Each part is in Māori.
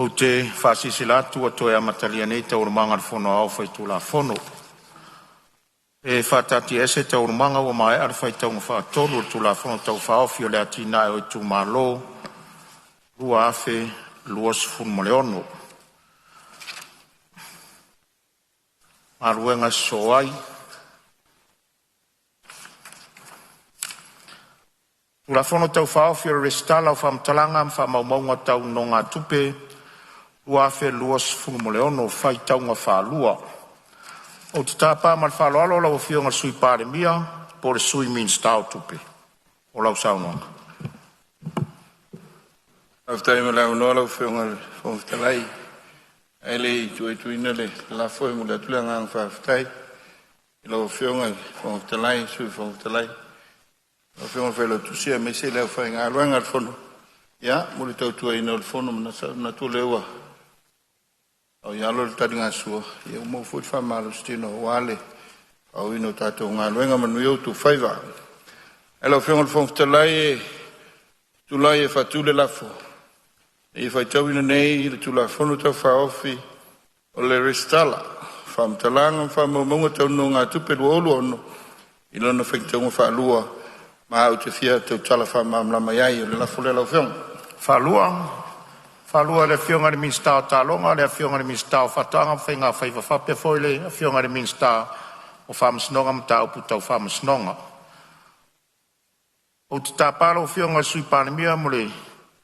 O te whasisilatu a toi amatalia nei te urumanga le whono au whai tu la whono. E whatati ese te urumanga o mai ar whai tau ngā tolu tu la whono tau whaofi o le atina o tu malo, rua afe, luas fun moleono. Maruenga soai. Tu la whono tau whaofi o restala o whamtalanga am whamaumaunga tau no ngā tupe, Uafe luas fumuleono fai taunga whalua. O te tāpā mal whaloalo lau whionga sui Palemene, po le sui means tau tupe. O lau saunanga. Aftai me lau no lau whionga whongtalai. Ele tuina le la foi mo le tulanga ang whaftai. Lau whionga whongtalai, sui whongtalai. Lau whionga whailo tusia me se lau whai ngā ruanga whono. Ia, mo le tau tua ina le whono na tu leua. O yalo le taringa sua, ia mo fuit fa malo stino wale. O ino tato ngā luenga manu iau tu whaiva. Elo whionga le whongtalai tu lai e whatule lafo. E whai tau ina nei i le tu la whono tau whaofi o le restala. Whamtalanga whamamunga tau no ngā tupe lua olu ono. I lona whaitaunga whalua ma au te fia tau tala whamamlama iai o le lafo le lau whionga. Whalua. Whalua le whionga le minstao talonga, le whionga le minstao whatanga, whainga whaiva whape foile, le whionga le minstao o whamasnonga mta upu tau whamasnonga. O te tāparo o whionga sui Palemene mo le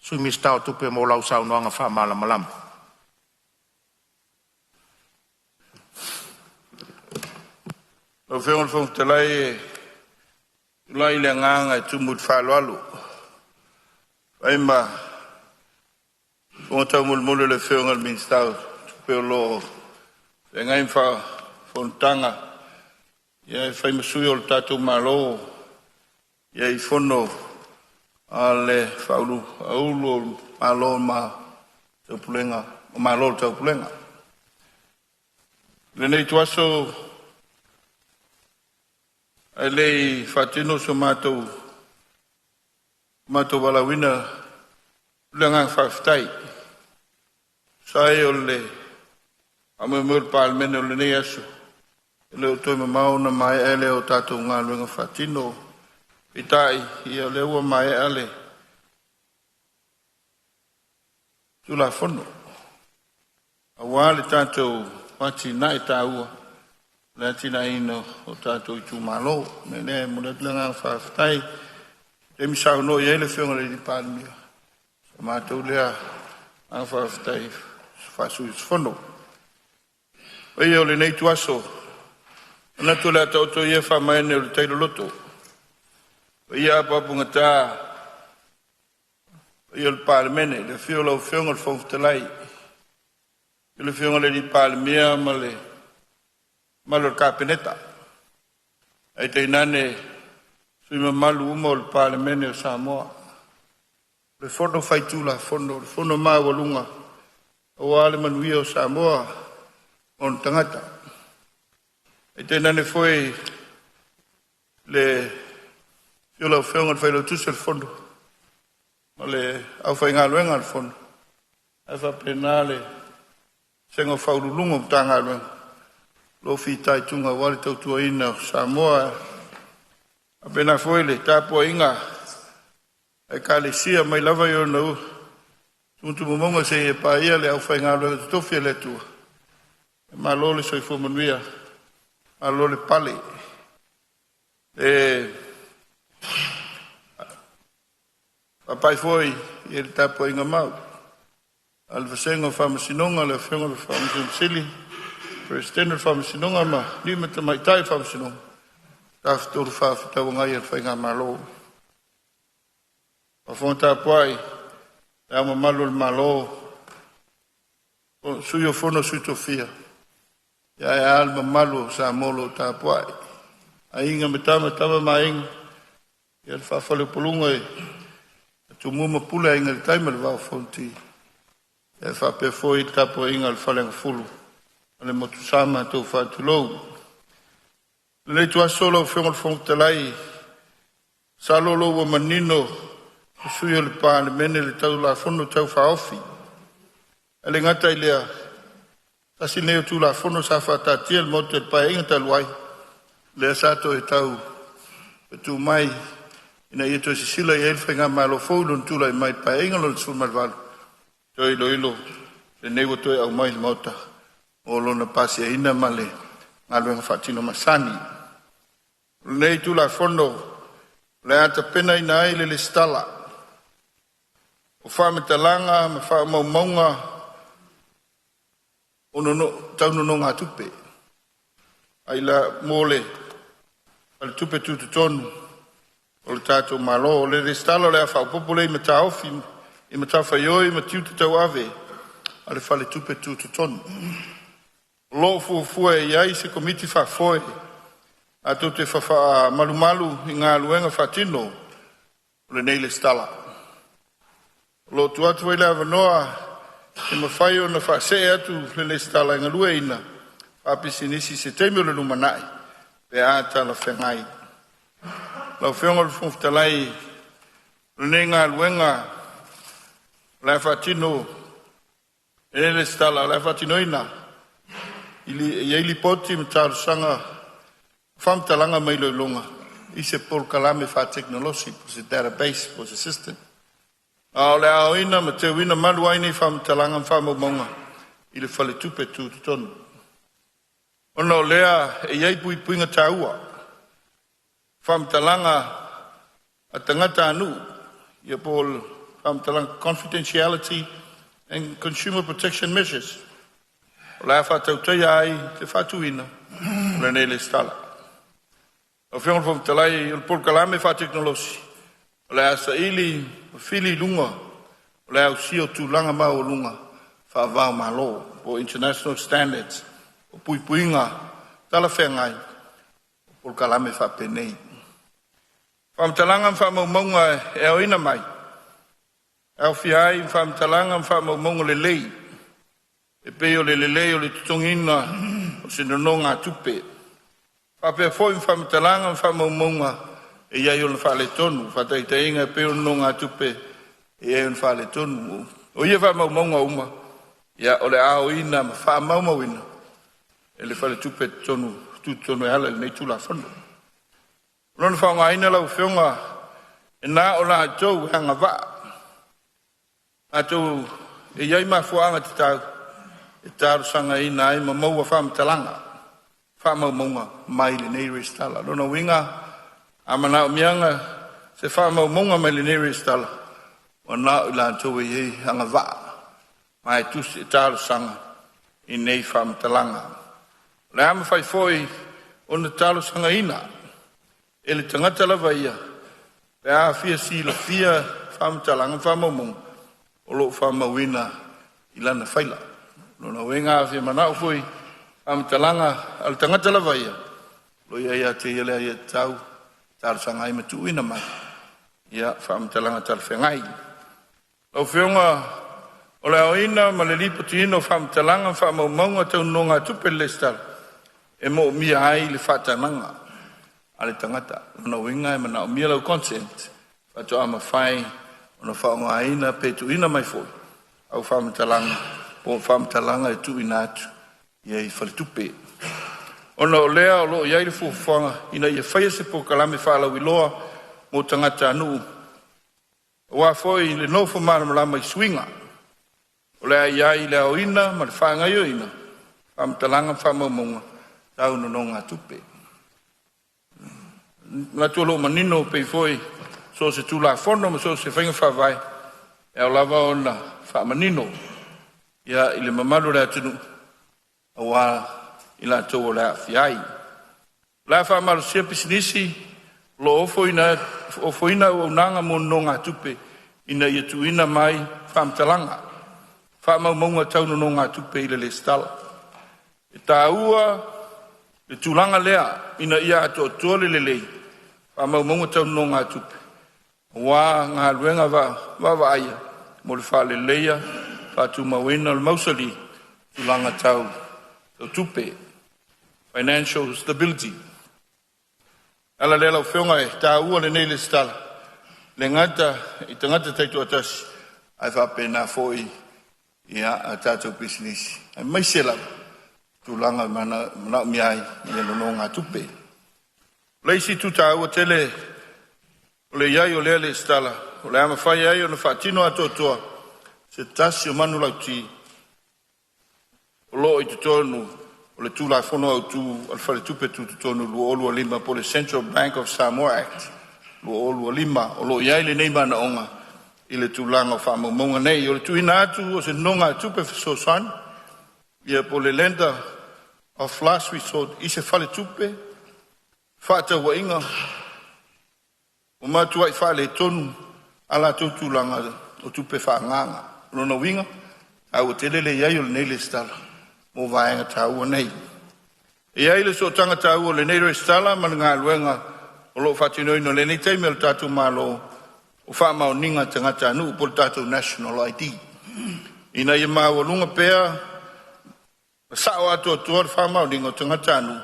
sui minstao tupe mo lau saunoanga whamala malama. O whionga le whongtalai tulai le nganga e tumut whaloalu. Whaima Fong tau mulu le whionga le minstau, tupe o loo. E ngai mwha Fonotaga. Ia e whai masui o le tātou malo. Ia i whono a le whaulu. Aulu o malo ma taupulenga. O malo o taupulenga. Le nei tuaso e lei whatino so mātou walawina le ngang whaftai. Sai o le amemur Palemene o le nei asu. Le o toi mamauna mai ele o tātou ngā luenga whatino. I tai i o le ua mai ele. Tula whono. A wale tātou wati nai tā ua. Le atina ino o tātou i tū malo. Nene muna tula ngā whaftai. Te misau no i ele whionga le di Palemene. Sa mātou lea ngā whaftai. Fasu is fono. Oia o le nei tuaso. Ana tu lea tau to ia whamaene o le teilo loto. Oia apapunga tā. Oia le Palemene. Le whio lau whionga le whongtalai. Le whionga le di Palemene ma le kapeneta. Ai te inane sui malu uma o le Palemene o Samoa. Le fono whaitula, le fono maa walunga. O ale manuia o Samoa on tangata. E tēnā ne foi le whiola o whionga whailo tusa le fondo. Ma le au whai ngā luenga le fondo. Ai whapena le senga whaurulunga o tā ngā luenga. Lo fi tai tunga wale tautua ina o Samoa. A pena foi le tāpua inga. E ka le sia mai lava i o nau. Tuntu mumonga se e pa ia le au whai ngā loa te tofia le tua. E mā lole soi whomanuia. Mā lole pale. E papai foi i le tāpua inga mau. Al vasenga whamasinonga le whionga le whamasinonga. Presidente whamasinonga ma ni me te mai tai whamasinonga. Tāwhitoru whawhitau ngai e whai ngā mā lo. Whawhonga tāpuai. E ama malu le malo. Sui o fono sui tofia. Ia e alma malu sa molo tāpuai. A inga me tama ma inga. Ia le whawhale pulunga e. Tu muma pula inga le taima le wau fonti. E whape foi tāpua inga le whalenga fulu. Ale motu sama tau whatulou. Le nei tua solo o whionga le whongtalai. Sa lolo wa manino. Sui o le Palemene le tau la fono tau whaofi. Ale ngata i lea, tasi neo tu la fono sa whatatia le motu e pae inga taluai. Lea sato e tau, e tu mai, ina i to si sila i elwhenga malo fōlun tula i mai pae inga lon tsul malwalu. Toi ilo ilo, le nego toi au mai le mota, o lona pasi a ina male, ngaluenga whatino masani. Nei tu la fono, le ata pena ina ai le stala. O whametalanga, ma whamaumaunga, o taunono ngā tupe. Ai la mole, al tupe tutu tonu, o le tātou malo, o le stala le a whaupopole i mata ofi, i mata whaioi, ma tiutu tau ave, ale whale tupe tutu tonu. Lo fuafua e iai se komiti whafoe, a tau te whawha malumalu i ngā luenga whatino, o le nei le stala. Lo tuatu e le avanoa, e mawhai o na whaase atu le stala inga lue ina, whapisi nisi se teimi o le lumanai, pe ata la whengai. Lau whionga le whumftalai, le nei ngā luenga, le whatino, e le stala, le whatino ina, i eili poti me tāru sanga, whamtalanga mai lo longa, i se pol kalame wha teknolosi, po se database, po se system. A le ao ina, ma te wina malu aini whamtalanga whamamonga, i le whale tupe tu tonu. Ono lea, e iei pui puinga tāua, whamtalanga a tangata anu, i a pol whamtalanga confidentiality and consumer protection measures. O le whatau tai ai, te whatuina, o le nei le stala. O whionga whamtalai, o le pol kalame wha teknolosi, o le asa ili, o fili lunga, o le au sio tūlanga mau lunga, wha vau malo, o international standards, o pui puinga, tala whengai, o pol kalame wha penei. Whamtalanga wha maunga e au ina mai, e au whiai whamtalanga wha maunga le lei, e peo le lei o le tutongina, o se nono ngā tupe. Whapea fōi whamtalanga wha maunga, e iai o le whale tonu, whataitainga e peo no ngā tupe, e iai o le whale tonu. O ia wha maunga uma, ia o le ao ina, ma wha maumawina, e le whale tupe tonu, tutonu e hala le nei tula whanu. Lona whaunga ina lau whionga, e nā o la tau hanga wā. A tau, e iai ma fuanga te tau, e tāru sanga ina ai ma maua whamtalanga. Whamaunga mai le nei restala. Lona winga, a mana o mianga, se whamaunga mai le nei restala. O nā ila tau e hei hanga wā. Mai tusi e tāru sanga i nei whamtalanga. Le ama whai foi o na tāru sanga ina. E le tangata lava ia. Pe a fia si la fia whamtalanga whamaunga. O lo whamawina ilana whaila. Lona wenga fia mana o foi whamtalanga al tangata lava ia. Lo ia te iele ia tau. Tāru sanga ima tu ina mai. Ia whamtalanga tal whengai. Lau whionga o le au ina ma le lipoti ino whamtalanga whamaumaunga tau nonga tupe le star. E mo mia ai le whatananga. Ale tangata. Lona winga e mana o mia lau consent. Whato ama whai. Ona whaonga aina pe tu ina mai foi. Au whamtalanga. Po whamtalanga e tu ina atu. Ia i whalitupe. Ona o lea o loo iai le fuwhanga. Ina ia whaia se po kalame whalau iloa. Mo tangata anu. Wa foi le nofo mara malama i swinga. O lea iai le au ina. Ma le whaanga io ina. Whamtalanga whamaumunga. Tau no ngā tupe. Ngā tualo manino pe foi. So se tu la fono, ma so se whainga whawai. E au lava o na whamanino. Ia ile mamalu rea tunu. Awa ila tau o lea fiai. La whamalu sia pisinisi. Lo ofo ina o nanga mo no ngā tupe. Ina ia tu ina mai whamtalanga. Whamau maunga tau no ngā tupe ila le stala. E tā ua, le tūlanga lea. Ina ia ato tuole le lei. Whamau maunga tau no ngā tupe. Wa ngā luenga wa aia, mo le whale leia, whātu mawena le mausali, tūlanga tau tupe, financial stability. Ala le lau whionga e, tā ua le nei le stala, le ngata, i tangata taitu atasi, ai whapena foi, ia a tātou business. Ai mai se lau, tūlanga mana miai, ia no ngā tupe. Leisi tu tāua tele, o le iai o lea le stala, o le ama whai ai o na whaatino atotoa, se tasi o manu lauti, o loo i tutonu, o le tūla whono au tū, al whare tupe tu tutonu, lua olua lima po le Central Bank of Samoa Act, lua olua lima, o loo iai le nei mana onga, i le tūlanga o whaamamonga nei, o le tuina atu, o se nonga tupe whasosan, ia po le lender of last resort, i se whale tupe, whaata wa inga, o mātua i whale tonu, ala tūtūlanga o tupe whaanganga, rona winga, au te lele iai o le nei le stala, mo vaenga tāua nei. Iai le so tanga tāua le nei le stala, ma ngā luenga, o lo whatinoi no le nei teime le tātou mālo, o whaamau ninga tangata anu, po le tātou national ID. Ina i māua lunga pēr, sao ato atua le whaamau ninga o tangata anu,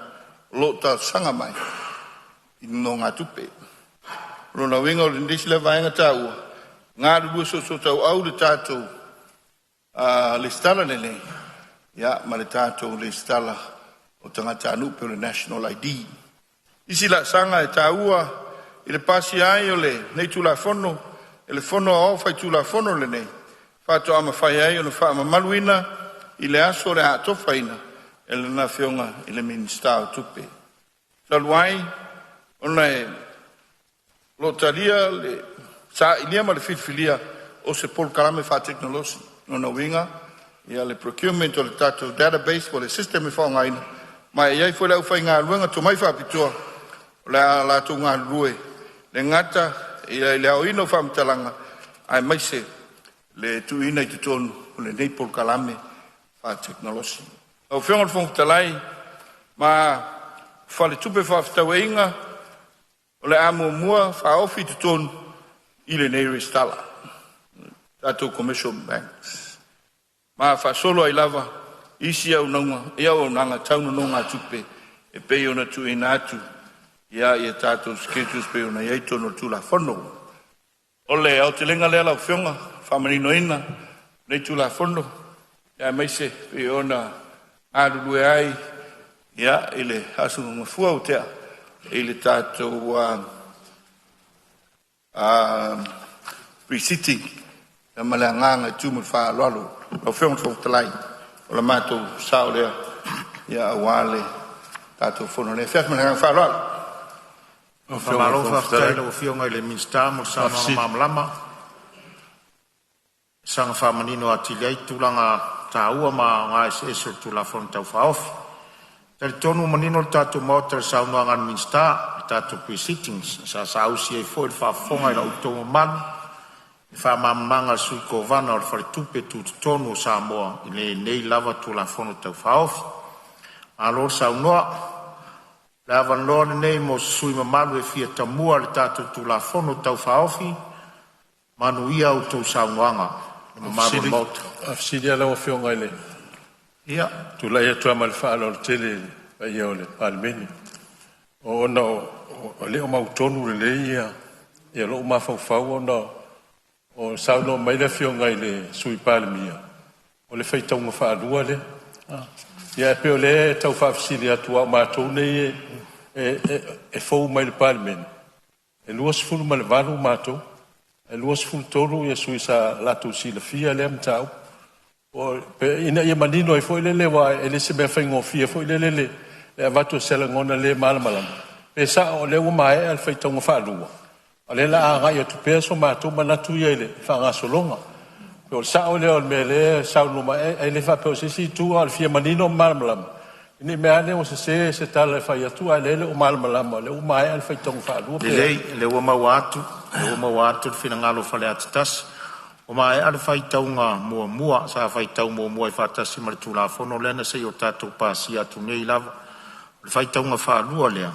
lo tā sanga mai, i no ngā tupe. Rona winga o le ndisi le vaenga tāua, ngā rua so tau au le tātou, le stala le nei, ia ma le tātou le stala o tangata anu pe o le national ID. Isi la sanga e tāua, i le pasi ai o le nei tūla fono, e le fono au fai tūla fono le nei, whātua ama whai ai o le whaama maluina, i le aso le atofaina, e le na whionga i le minista o tupe. Saluai, ona e lotaria le sa ilia ma le filfilia o se pol kalame fa teknolosi ona winga ia le procurement o le tato database o le system e whaonga ina ma iai foi lau whai ngā luenga to mai whapitua la tu ngā lue le ngata ia le au ino whamtalanga ai mai se le tu ina i te tonu o le nei pol kalame fa teknolosi au whionga le whongtalai ma whale tupe whaftawe inga o le amo mua whaofi te tonu i le nei stala. Tātou commercial banks. Ma whasolo ai lava, isi au naunga, au nanga taunu nonga tupe, e pei ona tu ina atu, ia tātou schedules pei ona iai tono tūla whono. Ole au te lenga lea lau whionga, whamanino ina, nei tūla whono, ia meise pei ona ārulue ai, ia ile hasu ngafua o tea, ile tātou pre-sitting e male nganga tumu fa lalo o fiong fo talai o la mato sao lea ia wale tātou fono le fiat male fa lalo o fiong fo talai o fiong ile minsta mo sa mamlama sang fa manino atilai tulanga taua ma nga ese tula fon tau fa off tel tonu manino tātou motor sa nga minsta tātou pre-sittings sa usi e fo il fa fonga ila utongo man fa mamanga sui ko vana o fare tupe tu tonu Samoa ile nei lava tu la fono tau faof alo sa noa lava no nei mo sui mamalu e fia tamua le tatu tu la fono tau faofi manuia o tu sauanga mamalu mot afsidia la ofionga ile ia tu la ia tu amal fa lo tele ia ole Palemene o no o le o mautonu le ia lo ma fa no o sauno mai le fionga ile sui Palemene o le feita unha whaarua le ia pe o le tau whaafsili atua mātou nei e fau mai le Palemene e luas fulu ma le walu mātou e luas fulu tolu ia sui sa latu si le fia le amtau o pe ina ia manino e foi le wa e le se me whaingo fia foi le le avatu sela ngona le malamalama pe sa o le ua mai al feita unha whaarua ale la nga yo tu peso ma tu mana tu yele fa nga solonga o sa o le o mele sa no ma e le fa pe si tu al fia manino malmalam ni me ane o se tal fa ya tu ale o malmalam le o mai al fa tong fa lu le o ma watu fina ngalo fa le atas o mai al fa taunga mua sa fa tau mua e fa tas mar tu la fono le na se yo tatu pasi atu nei lava fa taunga fa lu le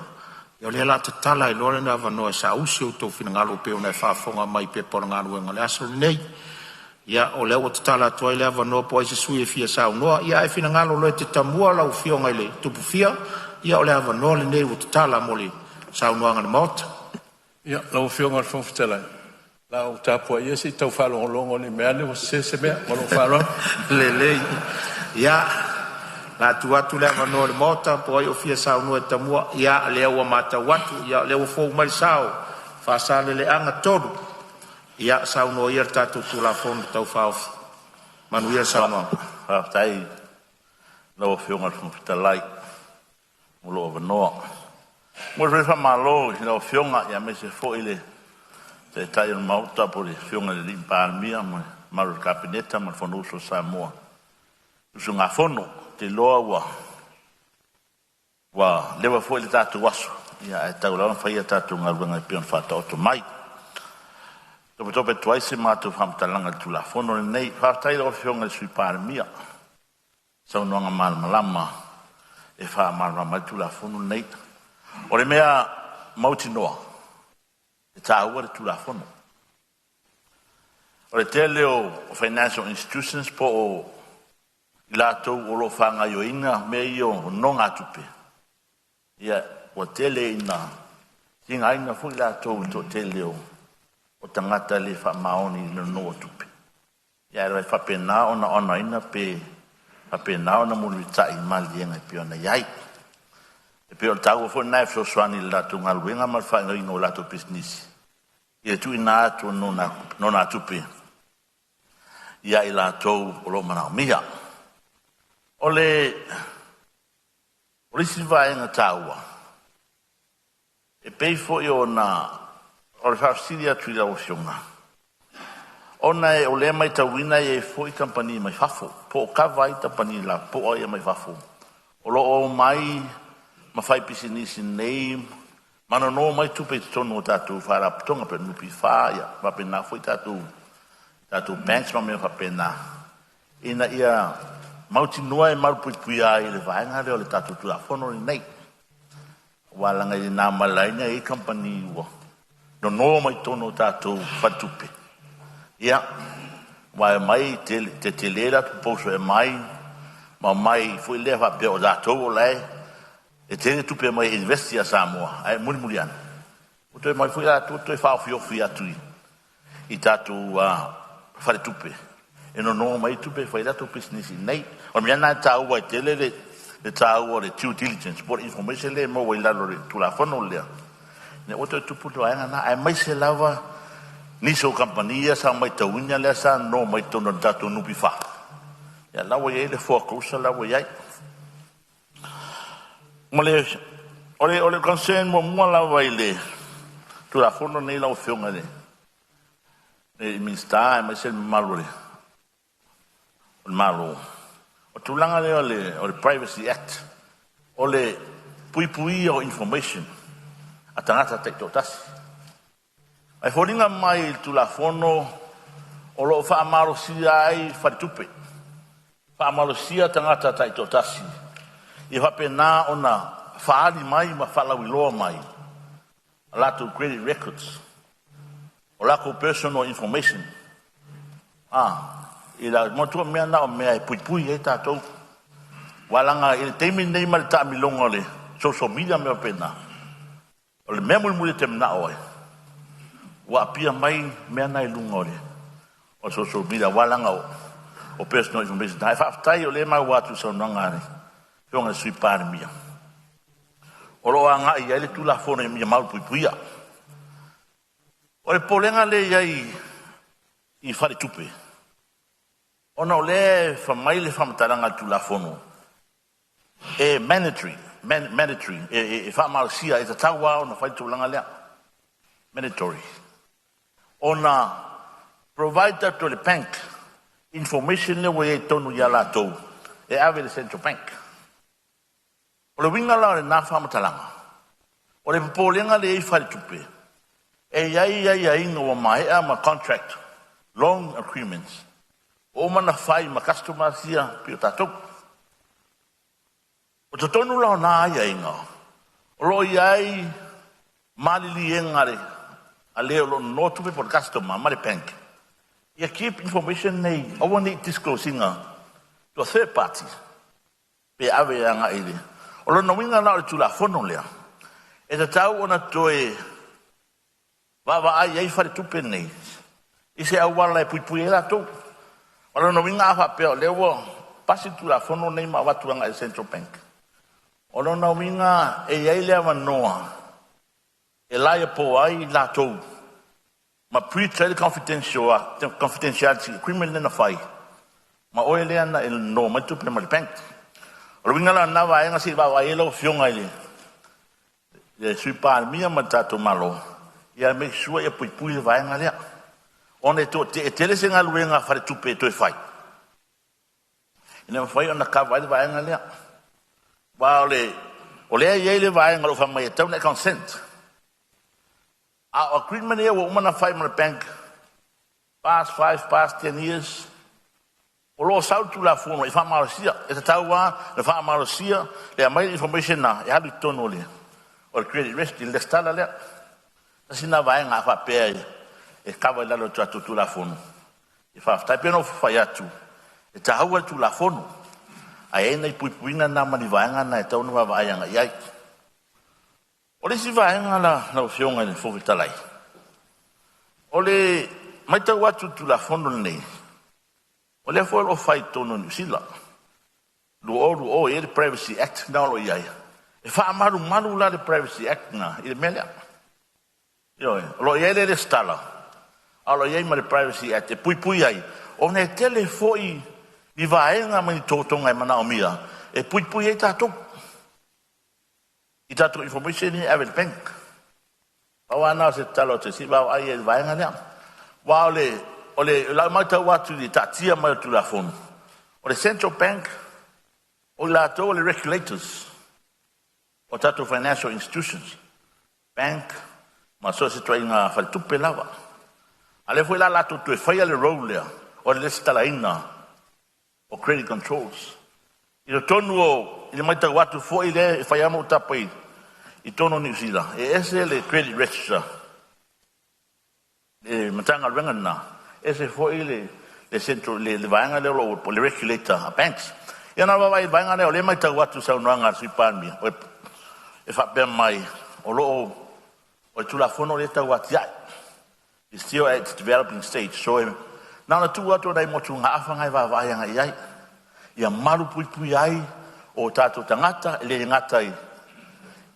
yo le la tala i lore na vano sa usi o to fina ngalo pe ona fa fonga mai pe por ngalo ngale aso nei ya o le o tala to ile vano po se sui fia sa no ya e fina ngalo le te tamua la fio ngale tu fia ya o le vano le nei o tala moli sa no ngale mot ya la fio ngal fo tala La o tapu ia si tau whalongolongo ni mea le o se mea, malo whalong. Lele, ia, la tuatu lea mano le mota, po ai o fia sao nua tamua, ia lea ua mata watu, ia lea ua fōu mai sao, whasale le anga toru, ia sao nua ia tatu tu la fonu tau whaofi. Manu ia sao nua. Tai, lawa whiunga fungpita lai, mulo o vanoa. Mo refa malo, lawa whiunga, ia me se fo ile, te tai o mauta po le whiunga le rin Palemene, maru kapineta, ma fonuso Samoa. Usu ngā fono, te loa wa lewa fo ile tatu waso, ia e tau lawan whaia tatu ngā runga i pion whata oto mai. Tope tuaise mātou whamtalanga tu la fono nei, whaatai o whiunga le sui Palemene. Sau noanga malama, e wha malama tu la fono nei. O le mea mauti noa, e tāua le tu la fono. O le te leo financial institutions po o i lātou o lo whanga i o inga me i o no ngā tupe. Ia, o te le ina, tinga ina fu i lātou to te leo o tangata le wha maoni le no tupe. Ia, e whapena ona ina pe apena ona mulu tai mali nga piona yai e pe o tau fo nai so swani la tu ngaluenga mal fa ngai no la tu business e tu ina tu no na tu pe ya ila to o lo mana mia ole si vai nga taua e pe fo yo na o fa sidia tu la ofiona ona e o le mai tauina e foi company mai fafo po ka vai tapani la po e mai fafo o lo o mai ma fai business name mano no mai tu pe tono tatu fara tonga pe nupi fa ya va pe na foi tatu banks ma me fa pena ina ia mauti noa e maru pui ai le vai nga le tatu tu la fono nei wala nga ina malaina e company wo no mai tono tatu fatupe. Ia, wa mai te lera tu poso e mai, ma mai foi leva pe o datou o lai, e te tupe mai investi a Samoa, ai muri ana. O te mai foi a tu e whao fiofi atui, i tatu whare tupe. E no mai tupe whai ratu business nei, o mi ana tau wai te le tau o le due diligence, por information le mo wai lalo le tu la whono lea. Ne o te tupu tu aenga na, ai mai se lava, niso compania sa mai tauina le sa no mai tono datu nupi fa ya lawa ye le fo kusa lawa ye mole ole concern mo lawa ile tu la fono nei la ofionga le minsta mai se malore malo o tu langa le o privacy act ole pui o information atangata tektotas ai horinga mai tu la fono o lo fa amaro sia ai fatupe fa amaro sia tangata tai totasi i fa pena ona faali mai ma fala wilo mai ala tu credit records o la ko personal information i la motu me na o me pui e tato walanga il temi nei mal ta milongo le social media me pena o le memul mu te na oi wa pia mai me na ilungore o social media walanga o personal information dai fa tai o le mai wa tu so nangare fonga sui Palemene o lo anga ia le tu la fono e mi mal puia o le polenga le i fare tupe ona le fa mai le fa mtaranga tu la fono e mandatory e fa mal sia e tawa ona fa tu langa le mandatory ona provide to the bank information le we tonu ya la to e ave the central bank o le winga la na fa matalanga o le polenga le fa tupe e ia no mai ma contract long agreements o mana fai ma customer sia pio tato o tonu la na ia inga o lo ia mali engare ale lo no tupe por customer mali bank ia keep information nei o woni disclosing to a third party pe ave anga ile o lo no winga na tu la fono lea e ta tau ona toe va ai fare tupe nei I se awala e pui e la tō. Wala no winga awha peo lewa pasi tula fono nei ma watuanga e Central Bank. Ono na winga e eilea manoa e laia po ai la tō. Ma pre-trade confidentiality agreement na fai. Ma oe lea na il no mai tupe ma le bank. O winga la na wa enga si wa wa elo fionga ile. Ye sui Palemene ma tato malo. Ia make sure e pui le wa enga lea. One to te tele senga luenga fare tupe to fai. Ina fai ona ka wa enga lea. Wa ole ye le wa enga lo fa mai tau na consent. Our agreement here with Umana Five Bank past 10 years. Olo sau tu la fono, if I'm Malaysia, it's a tawa, if I'm Malaysia, there are my information now, you have to turn only. Or credit risk, in the style of that. That's in a vine of a pair, a cover la to la fono. If I've typed in off fire too, it's a hour to la fono. I ain't put winner number divine and I don't know why I'm a yike. Ole si vaenga la fionga ni fovitalai. Ole mai tau watu tu la fondo nei. Ole fo lo fai tono ni sila. Lu e Privacy Act na lo iai. E fa malu la le Privacy Act na i melia. Yo, lo iai le stala. Alo iai ma le Privacy Act e pui ai. One tele foi ni vaenga mani totonga e mana o mia. E pui ai tatou. I tato information ni avel bank. Awana se talo te si ba ai vai ngania. Wa ole la mata watu di tatia mai tu la phone. Ole Central Bank o la to le regulators. O tato financial institutions. Bank ma so se trainga fa tu pelava. Ale foi la to tu fai le role o le stala ina o credit controls. I tonu il mata watu foi le fai amo tapai. I tono New Zealand. E ese le credit register. E matanga rengana. Ese foi le centro le vaanga le le regulator a banks. Ia na vai vaanga le mata watu sa unanga sui Palemene. E fa ben mai o tu la fono le ta watia. It's still at its developing stage. So na tu watu dai mo tu ngafa ngai va vaanga iai. Ia maru pui ai o tato tangata le ngata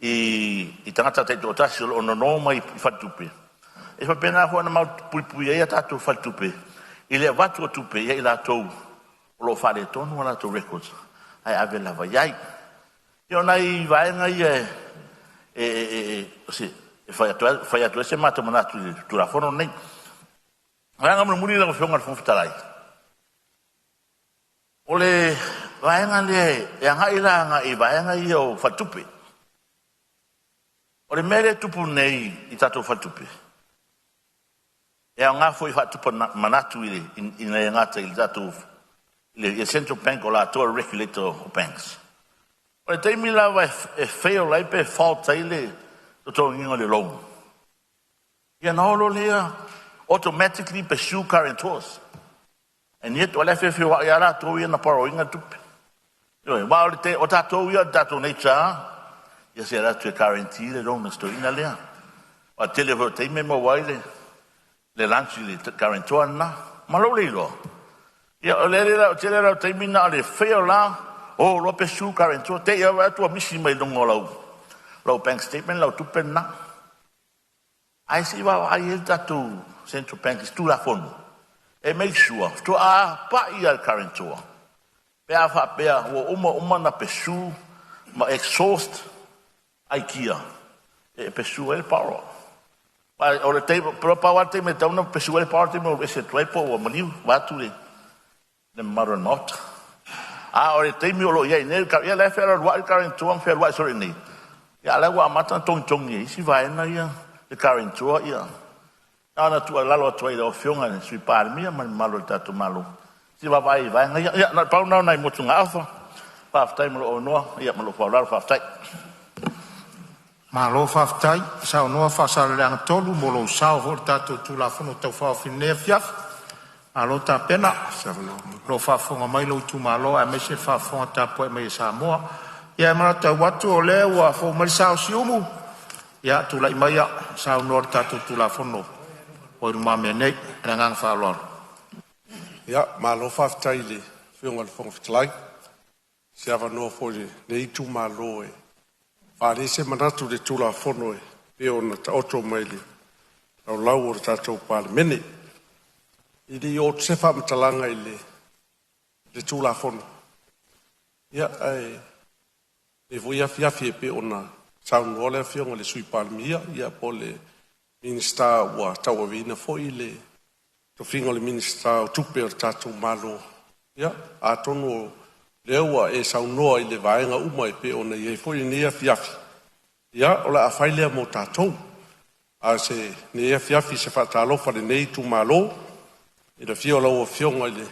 i tangata te o tasi o no mai fatupe. E fa pena ho na mau pui ai tato fatupe. I le watu o tupe ia i la tou o lo fale tonu la tou records. Ai ave la vai ai. Io nai vaenga fai atu ese mata manatu tu la fono nei. Vaenga mo muri la fionga fon fitalai. Ole vaenga le e ngai la i vaenga o fatupe. Ole mere tupu nei i tato fatupe. E nga foi fatupe manatu ile in le ngata il tato le Central Bank o la to regulator of banks. Ole te mi la va fail lai pe fault ile to ngingo le loan. Ya no lo le automatically pursue guarantors. And yet ole fe wa ya la to na paro inga tupe. Yo wa ole te o tato ia tato nature. Ya se era tu guarantee le loan sto ina lea. O televo te me mo waile le lanci le guarantor na malo le lo. Ya le tele te mina le fail la o lo pursue guarantor te ya wa tu misi mai longo lo bank statement lo tupe na. Ai si va ai tato Central Bank is tu la fono. E make sure to pa ia guarantor. Pea fa pea o uma na pursue ma exhaust IKEA e pessoa el power. Mas ora tem pro power tem então não pessoa el power tem esse trepo o mani watu le maron not. Ora tem mi lo ia nel ia le fer wa current to fer wa sorry ni. Ia la wa mata tong ni si vai na ia the current to ia. Ana tu la lo to ia fionga ni sui Palemene man malo tato malo. Si vai ia na pau na mo tunga afa. Pa time lo no ia mo lo fa la fa time. Malo faftai, sao noa fasal leang tolu, molo sao hor tato tu la fono tau fao finea fiaf. Alo ta pena, lo fafonga mai lo tu malo, a mese fafonga ta poe mai Samoa. Ia marata watu o le ua fo mai sao siumu. Ia tu lai mai a, sao noa tato tu la fono. o ruma me nei rangang fa lor ya malo fa taile fiunga le fonga fitlai se ava no foi le tu malo e fa se manatu de tula fono e pe ona ta otro maili au lau o tatou Palemene i di o se fa mtalanga ile le tula fono ya ai e voi afia pe ona saun ole fiunga le sui Palemia ya pole minista wa tawavina foi le to fingo le minista o tupe o tatou malo ya a tonu leua e saunoa i le vaenga uma e pe ona i foi ni afiafi ya ola a faile mo tatou a se ni afiafi se fatalo fa le nei tu malo e le fio lo fionga le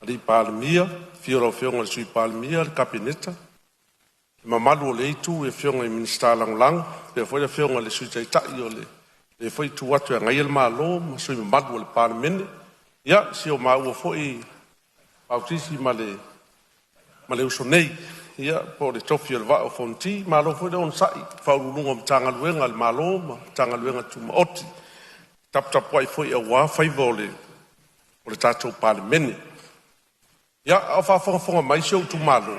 ali Palemia fio lo fionga sui Palemia le kabineta ma malu le tu e fionga i minista lang pe foi le fionga le sui taita i le foi tu atu ngai el malo ma sui malu le Palemene ya si o ma o foi pautisi male usonei ia po le tofi o va o fonti malo foi on sai fa lungo tanga luenga al malo ma tanga luenga tu oti tap poi foi a wa fai vole o le tatou Palemene ia a fa fonga mai sio tu malo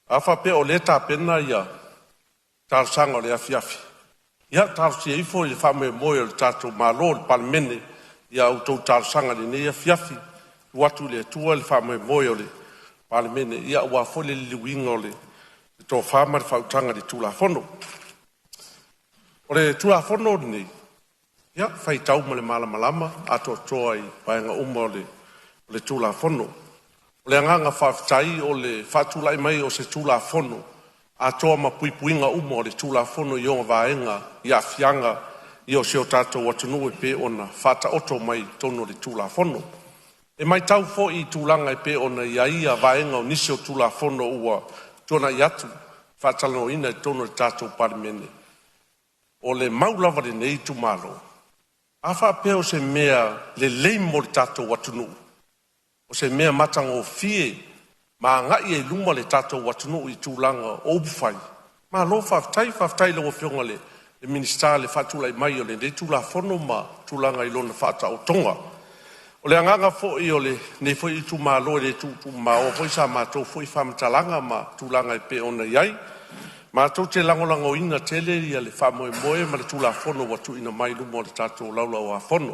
a fa pe o le pena ia tar sanga le afiafi ia tar si foi le fa me mo o tatou malo le Palemene ia o tar sanga le ne afiafi watu le tua le fa me mo o le Palemene ia ua fole le wingo le to fama le fautanga di tula fono o le tula fono ni ia fai tau mo le malama ato toi paenga uma le tula fono o le nganga faftai o le fatulai mai o se tula fono ato ma puipuinga uma o le tula fono i onga vaenga ia fianga i o seo tato watunu e pe ona fata oto mai tono le tula fono e mai tau fo i tūlanga i pe ona ia vaenga o nisio tula fono ua tona i atu whatalo ina i tono i tātou Palemene. O le maulava le nei tu malo. A wha peo se mea le leimo le tātou watunu. O se mea matanga o fie ma ngai e luma le tātou watunu i tūlanga o upuwhai. Ma lo whaftai le o whionga le minista le whatula i mai o le nei tula fono ma tūlanga i lona whata o tonga. O le anganga fo i o le ne fo i tu malo le tu ma o fo sa ma to fo i fam talanga ma tu langa i pe ona yai ma to te lango ina tele ia le fa mo ma le tu la fono wa tu ina mai lu mo le tato laula wa fono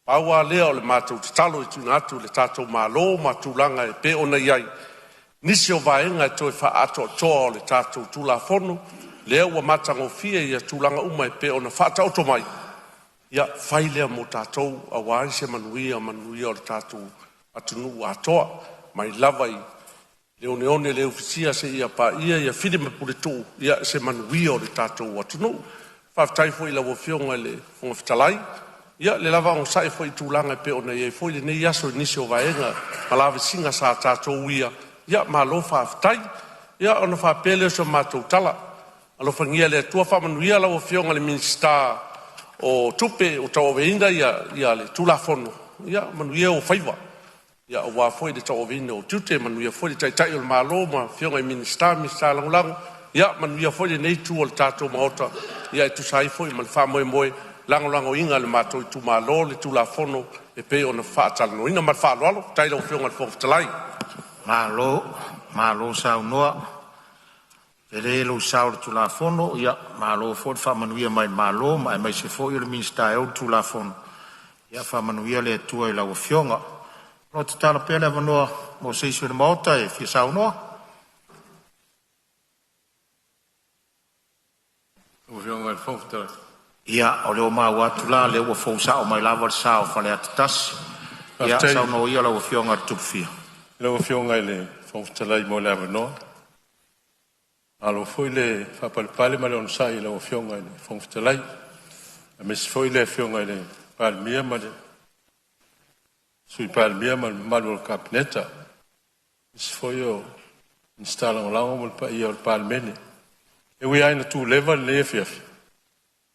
pa wa le o le ma to talo i tu na tu le tato malo ma tu langa i pe ona yai nisi o vaenga to fa ato to le tato tu la fono le wa matango fia ia tu langa uma i pe ona fa ta mai ia faile mo tatou a wai se manuia o tatou atunu atoa mai lavai leone le ofisia se ia pa ia fide me puletu ia se manuia o tatou atunu faftai foi la wofionga le fonga fitalai ia le lava on sai foi tulanga pe ona ia foi le nei aso inisio vaenga malave singa sa tatou ia malo faftai ia ona fa pele so matou tala alo fangia le tua fa manuia la wofionga le minista o tupe o tau veinda ia le tula fono ia manuia o faiva ia o wa foi de tau veinda o tute manuia foi de tai o malo ma fionga minista lang ia manuia foi de nei tu o tato maota ia tu sai foi mal fa moi lang o inga le mato tu malo le tula fono e pe ona fa tal no ina mal fa lo tai o fionga fo talai malo sa noa ele lo saur tu la fono ia malo fo fa manuia mai malo mai se fo il minsta e tu la fono ia fa manuia le tu e la fionga no te tala pele vano mo se su mota e fi sa no o fionga fo ta ia o le ma wa tu la le o fo sa o mai lava sa o fa le atas ia sa no ia la fionga tu fi le fionga le fo ta la mo la no alo foi le fapalpale ma le on sai le fionga le fonftelai a mes foi le fionga le Palemia ma le sui Palemia ma lo kabineta mes foi o instala o lango mo pa ia o Palemene e we ai na tu level le fiaf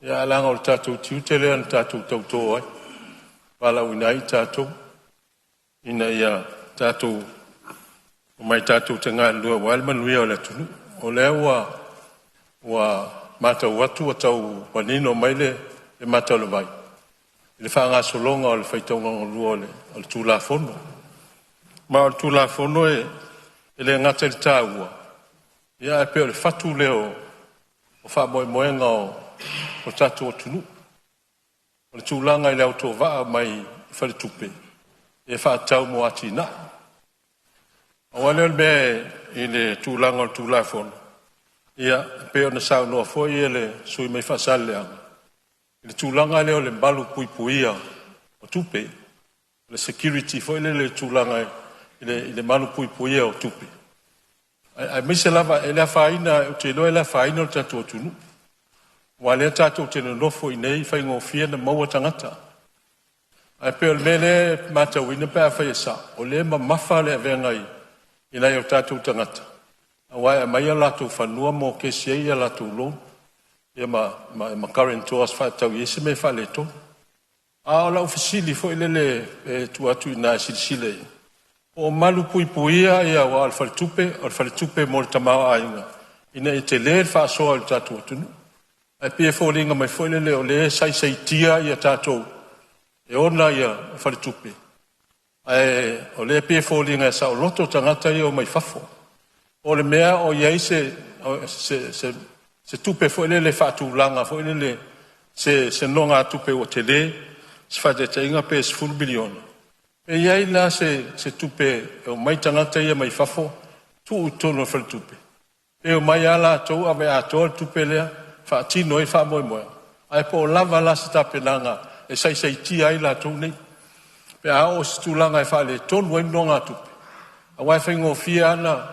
ya lango o tatu tutele an tatu toto ai pala unai tatu ina ia tatu mai tatu tanga lo wal manuia le tunu o le wa mata watu tau wanino mai le mata le vai le whaanga solonga o le whaitonga ngolua o le tūla fono. Ma o le tūla fono e le ngata le tāua. Ia e peo le whatu leo o wha moenga o tatu o tunu. O le tūlanga i leo tō waa mai i whare tupe. E wha tau mo ati na. O wale le mea i le tūlanga o tūla fono. Ia peo na sao noa foi e le sui mai whasale anga. I le tūlanga leo le mbalu pui puia o tupe. Le security foi le tūlanga i le malu pui puia o tupe. Ai mise lava e la faina o te loa e la faina o tatu o tunu. Wa le tatu o te nofo i nei fai ngofia na maua tangata. Ai peo le mele mata wina pe a fai sa. O le ma mafa le avengai i nei o tatu o tangata. Awai a mai alatou whanua mo kesi ei alatou loan. Ia ma current tours fai tau iese me fai le to. A o lau fasili fo ilele tu atu i nā silisile i. O malu pui puia ia o alfale tupe mo le tamao ainga. Ina i te le fa soa le tatu atunu. Ai pia fo linga mai fo ilele o le sai tia ia tatou. E ona ia alfale tupe. Ai o le pia fo linga sa o loto tangata ia o mai fafo. O le mea o iei se tupe fo ilele fa tūlanga fo ilele se nonga tupe o te le se fa te inga pe se full biliona. E iei la se tupe o mai tangata ia mai fafo tu utono fal tupe. E o mai ala tau ave ato tupe lea fa atino e fa moe. Ai po lava la se tapenanga e sai tia ai la tau nei. Pe a o se tūlanga e fa le tonu e nonga tupe. A wai whaingo fia ana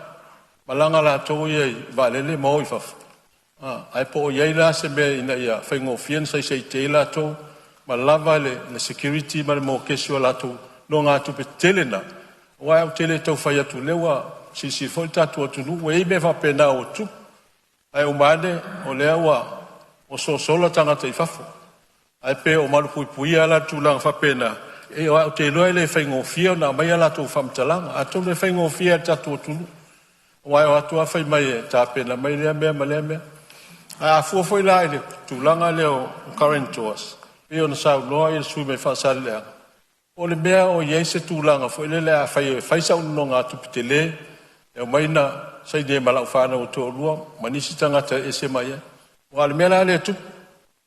malanga la tau iei valele mau i fafo. Ai po iei la se me ina ia whaingo fia sai te la tau ma lava le security ma le mo kesio la tau no ngā tupe telena. Wai au tele tau whai atu lewa si fo tatu atu nu wei me whapena o tu. Ai o mane o lea wa o sola tangata i fafo. Ai pe o malu pui ala tu lang whapena. E o au te loe le whaingo fia na mai ala tu whamtalanga. A tau le whaingo fia tatu atu nu. Wai o atu a whai mai e tāpena mai lea mea ma lea mea. A fuafoi la ele tūlanga leo current tours. E o na sau noa i le sui mai whaasale lea. O le mea o iei se tūlanga fo ele lea whai sau no ngā tupite le. E o maina sai ne malau whana o tō rua. Manisi tangata e se mai e. O le mea la le tup.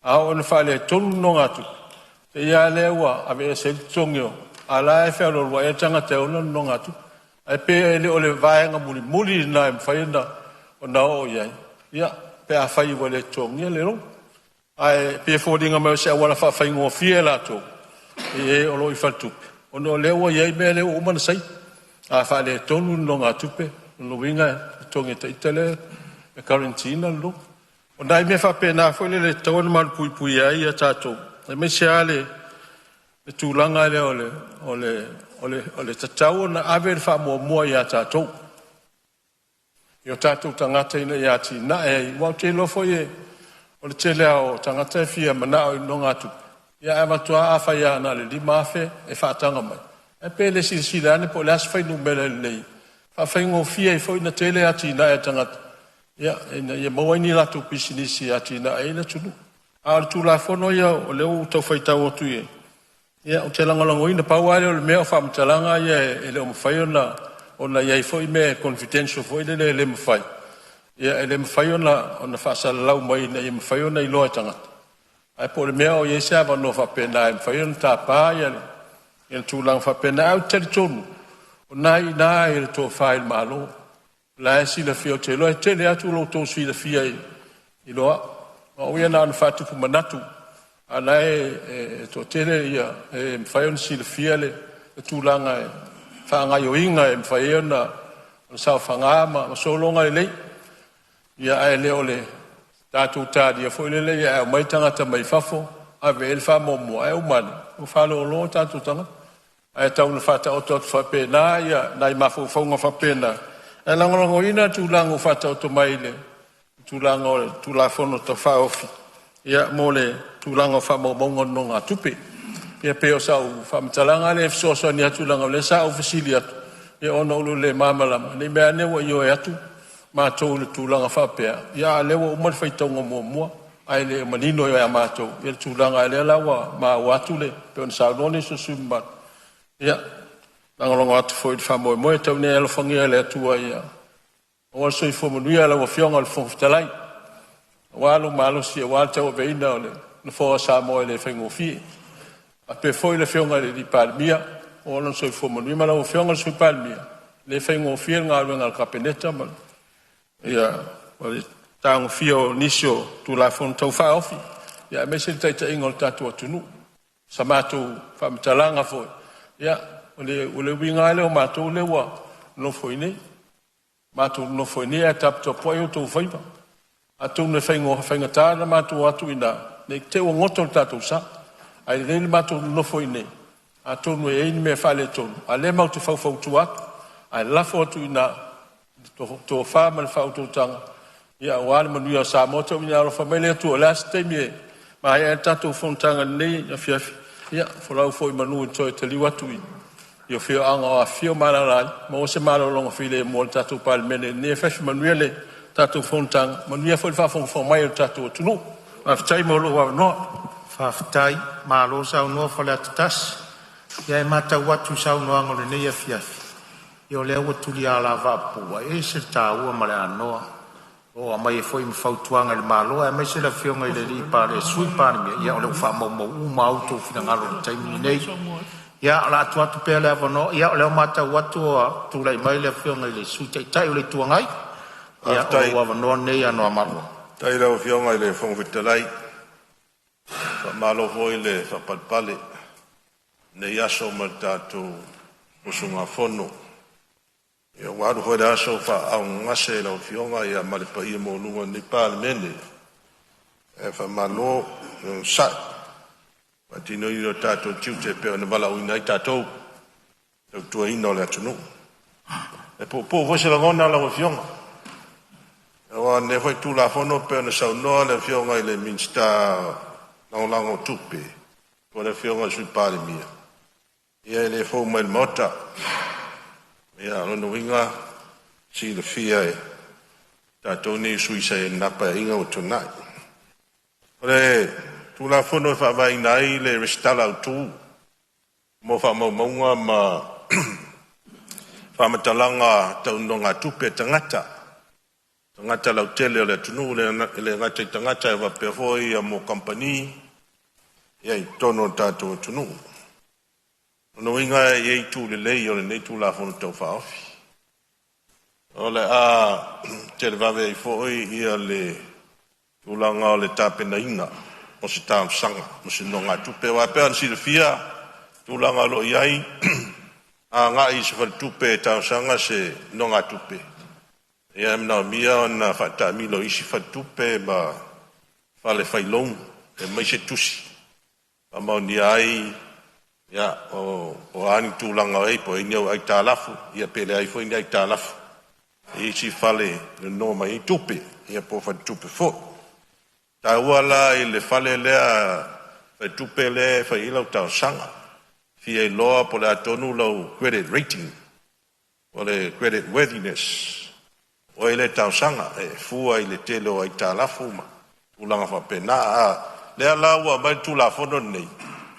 A o na whale tonu no ngā tup. Te ia le ua ave e se tongio. A la e whea lorua e tangata o no ngā tup. Ai pe ele o le vaenga muli na e mwhaina o na o iei. Ia. Pe a whai wale tōngia le ro. Ai pe fōringa mai se awala whai ngō fia la tō. E o lo i whatupe. O no lewa iei mea leo umana sai. A wha le tonu no ngā tupe. No winga tōngi ta itale e karantina lo. O nai mea whape nā whai le tawana maru pui ai a tātou. E me se ale le tūlanga le o le tatau na ave le wha mua i a tātou. I o tātou tangata ina i ati na e wau te lofo i o le tele au tangata e fia mana o no ngā tupe. Ia e matua a whai ana le li mawhe e whaatanga mai. E pele sile ane po le aswhai numele nei. Whawhai ngō fia i fo ina tele ati na e tangata. Ia e mawaini lato pisinisi ati na e ina tunu. A le tūla whono ia o leo tau whaitau o tu e. Ia o te langalango ina pauare o le mea o whamtalanga ia e leo mawhai o na iei foi me confidential foi le mawhai. Ia e le mawhai o na whaasala lau mai na i mawhai o na i loa tangata. Ai po le mea o iei se awa no whapena e mawhai o na tāpā ia le tūlang whapena au tele tonu. O na i nā e le tō whai le malo. La e si la fia o te loa e tele atu lo tō si la fia i loa. O ia nā na whatupu manatu. A na e tō tele ia e mawhai o na si la fia le tūlanga e whaangai o inga e mwhai na sao whanga ma solonga le lei. Ia ai leo le tātou tādia fo le lei e mai tangata mai fafo a ve el wha momo e umani. O whalo o lo tātou tanga. Ai tau na whata o tōt whapena ia nai mafo whaunga whapena. E langorango ina tūlango whata o to mai le. Tūlango le tūlafono to whaofi. Ia mo le tūlango whamomongo no ngā tupe. Ia peo sau whamtalanga le fsoso ni atu langa le sa ofisili atu. Ia ono ulu le mamalama. Ni mea newa io e atu. Ma tau le tūlanga whapea. Ia lewa umar whaitonga mua. ai le manino ia matou ia tulanga le lawa ma watu le pe on sa no le susumba ia langolongo atu foi fa mo tau ne alo fangia le tua ia o so ifo mo ia la fionga le fo talai walo malo si wa tau veina le no fo sa mo le fengo fi a pe foi le fionga le di Palemene o non so ifo mo ma la fionga su Palemene le fengo fi ngal kapeneta ma ia tang fio nisio tu la fon tau fa ofi ya me se tai ingol tatu tunu samatu fa mtalanga fo ya ole winga le o matu le wa no foi ni matu no foi ni atap to po yo to foi ba atu ne fenga ta na matu atu ina ne te o ngoto tatu sa ai le matu no foi ni atu no e ni me fa le to ale ma tu fa tu at ai la fo tu ina to fa mal fa tu tanga ia wale manuia Samoa to mina ro family tu last time ma ia tatu Fonotaga nei ia fia ia folau foi manu to te liwa tu io fio anga a fio malala mo se malo longa file mo tatu Palemene ne fa manuia le tatu Fonotaga manuia foi fa fon mai tatu tu no a ftai mo lo no fa ftai malo sa no fa la tas ia mata watu sa no angole nei ia fia io le o tu li ala va pu e se ta o mala no o mai foi mfautuanga le malo e mai se la fionga le ri pa le sui pa ni ia o le fa mo uma auto fina ngalo taimi nei ia la tu pe le avono ia o le mata watu tu lai mai le fionga le sui tai o le tuangai ia o avono nei ano amaro tai le fionga le fong vitalai fa malo foi le fa palpale nei aso mata tu usunga fono ia wadu foi da so fa au ngase la fionga ia male pa ia mo lunga ni Palemene e fa malo sa patino io tato chiute pe na vala uina tato to ino le tunu e po vo se la gona la fionga o ne foi tu la fono pe na sa no le fionga ile minsta na lango tupe po le fionga su Palemene ia le fo mal mota ia no winga si le fia tato ni sui se na pa inga o tonight ore tu la fono fa vai nai le restala tu mo fa mo monga ma fa matalanga tau nonga tupe tangata la tele le tunu le ngata tangata va pe foi mo company ia tono tato tunu no inga ye tu le yo le tu la fono to fa ofi ole a te va ve foi ia le tu la nga le tape na ina o se tam sanga mo se no nga tu pe wa pe si le fia tu la nga lo yai a nga i se tu pe ta sanga se no nga tu pe ia na mia na fa ta mi lo isi fa tu pe ba fa le fai long e mai se tusi a mo ni ai ia o ani tūlanga ei po inyo ai tālafu ia pele ai foi ai tālafu i si fale le noma i tupe ia po fa tupe fo ta wala i le fale lea fa tupe le fa ilo ta sanga fi e loa po la tonu lo credit rating o le credit worthiness o ile ta sanga e fu ai le telo ai tālafu ma tūlanga fa pena le ala wa mai tūlafo no nei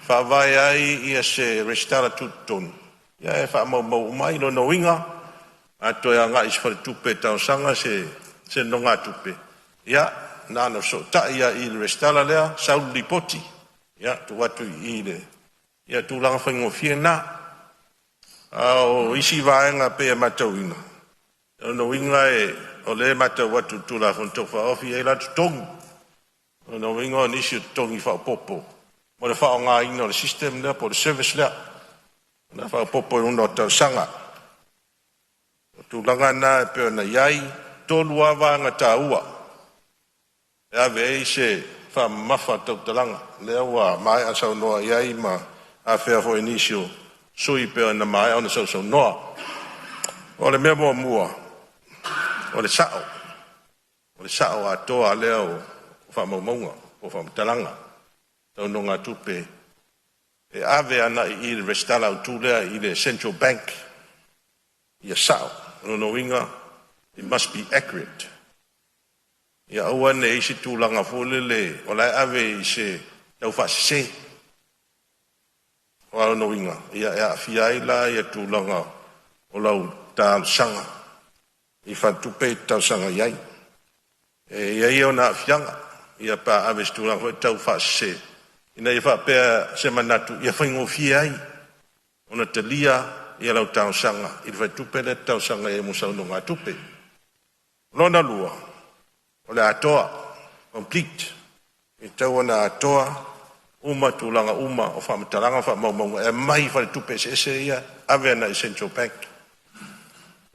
fa vai ai ia se restara tutton ia e fa mo mai lo no winga ato ia nga is fa tupe ta sanga se no nga tupe ia na no so ta ia il restara le saul lipoti ia tu watu ile ia tu lang fa ngo fiena o isi vai nga pe matawina no winga e o le mata watu tu la fon to fa ofi e la tong no winga ni si tong fa popo mo le fa nga ino le system le po le service le na fa popo uno ta sanga tu langa na pe na yai to lua va nga ta ua ya ve se fa mafa to langa le wa mai a so no yai ma a fe fo inicio sui pe na mai ona so no o le memo mua o le sao a to a leo fa mo monga o fa talanga tau nonga tupe e ave ana i restala tu le i le central bank ia sao no inga it must be accurate Ia ua ne isi tūlanga fōlele, o lai ave i se tau whasese. O no inga, ia fiaila ia tūlanga o lau tālu sanga. I whantupe tau sanga iai. Ia ia o nā fianga, ia pa ave se tūlanga tau whasese. Ina ia whapea se manatu, ia whaingo fiai. Ona te lia, ia lau tālu sanga. I whantupe le tau sanga e musau no ngā tupe. Lona lua. O le atoa, complete. I tau ana atoa, uma tūlanga uma, o whamataranga whamaumaunga, e mai whare tupe se ia, ave ana i Central Bank.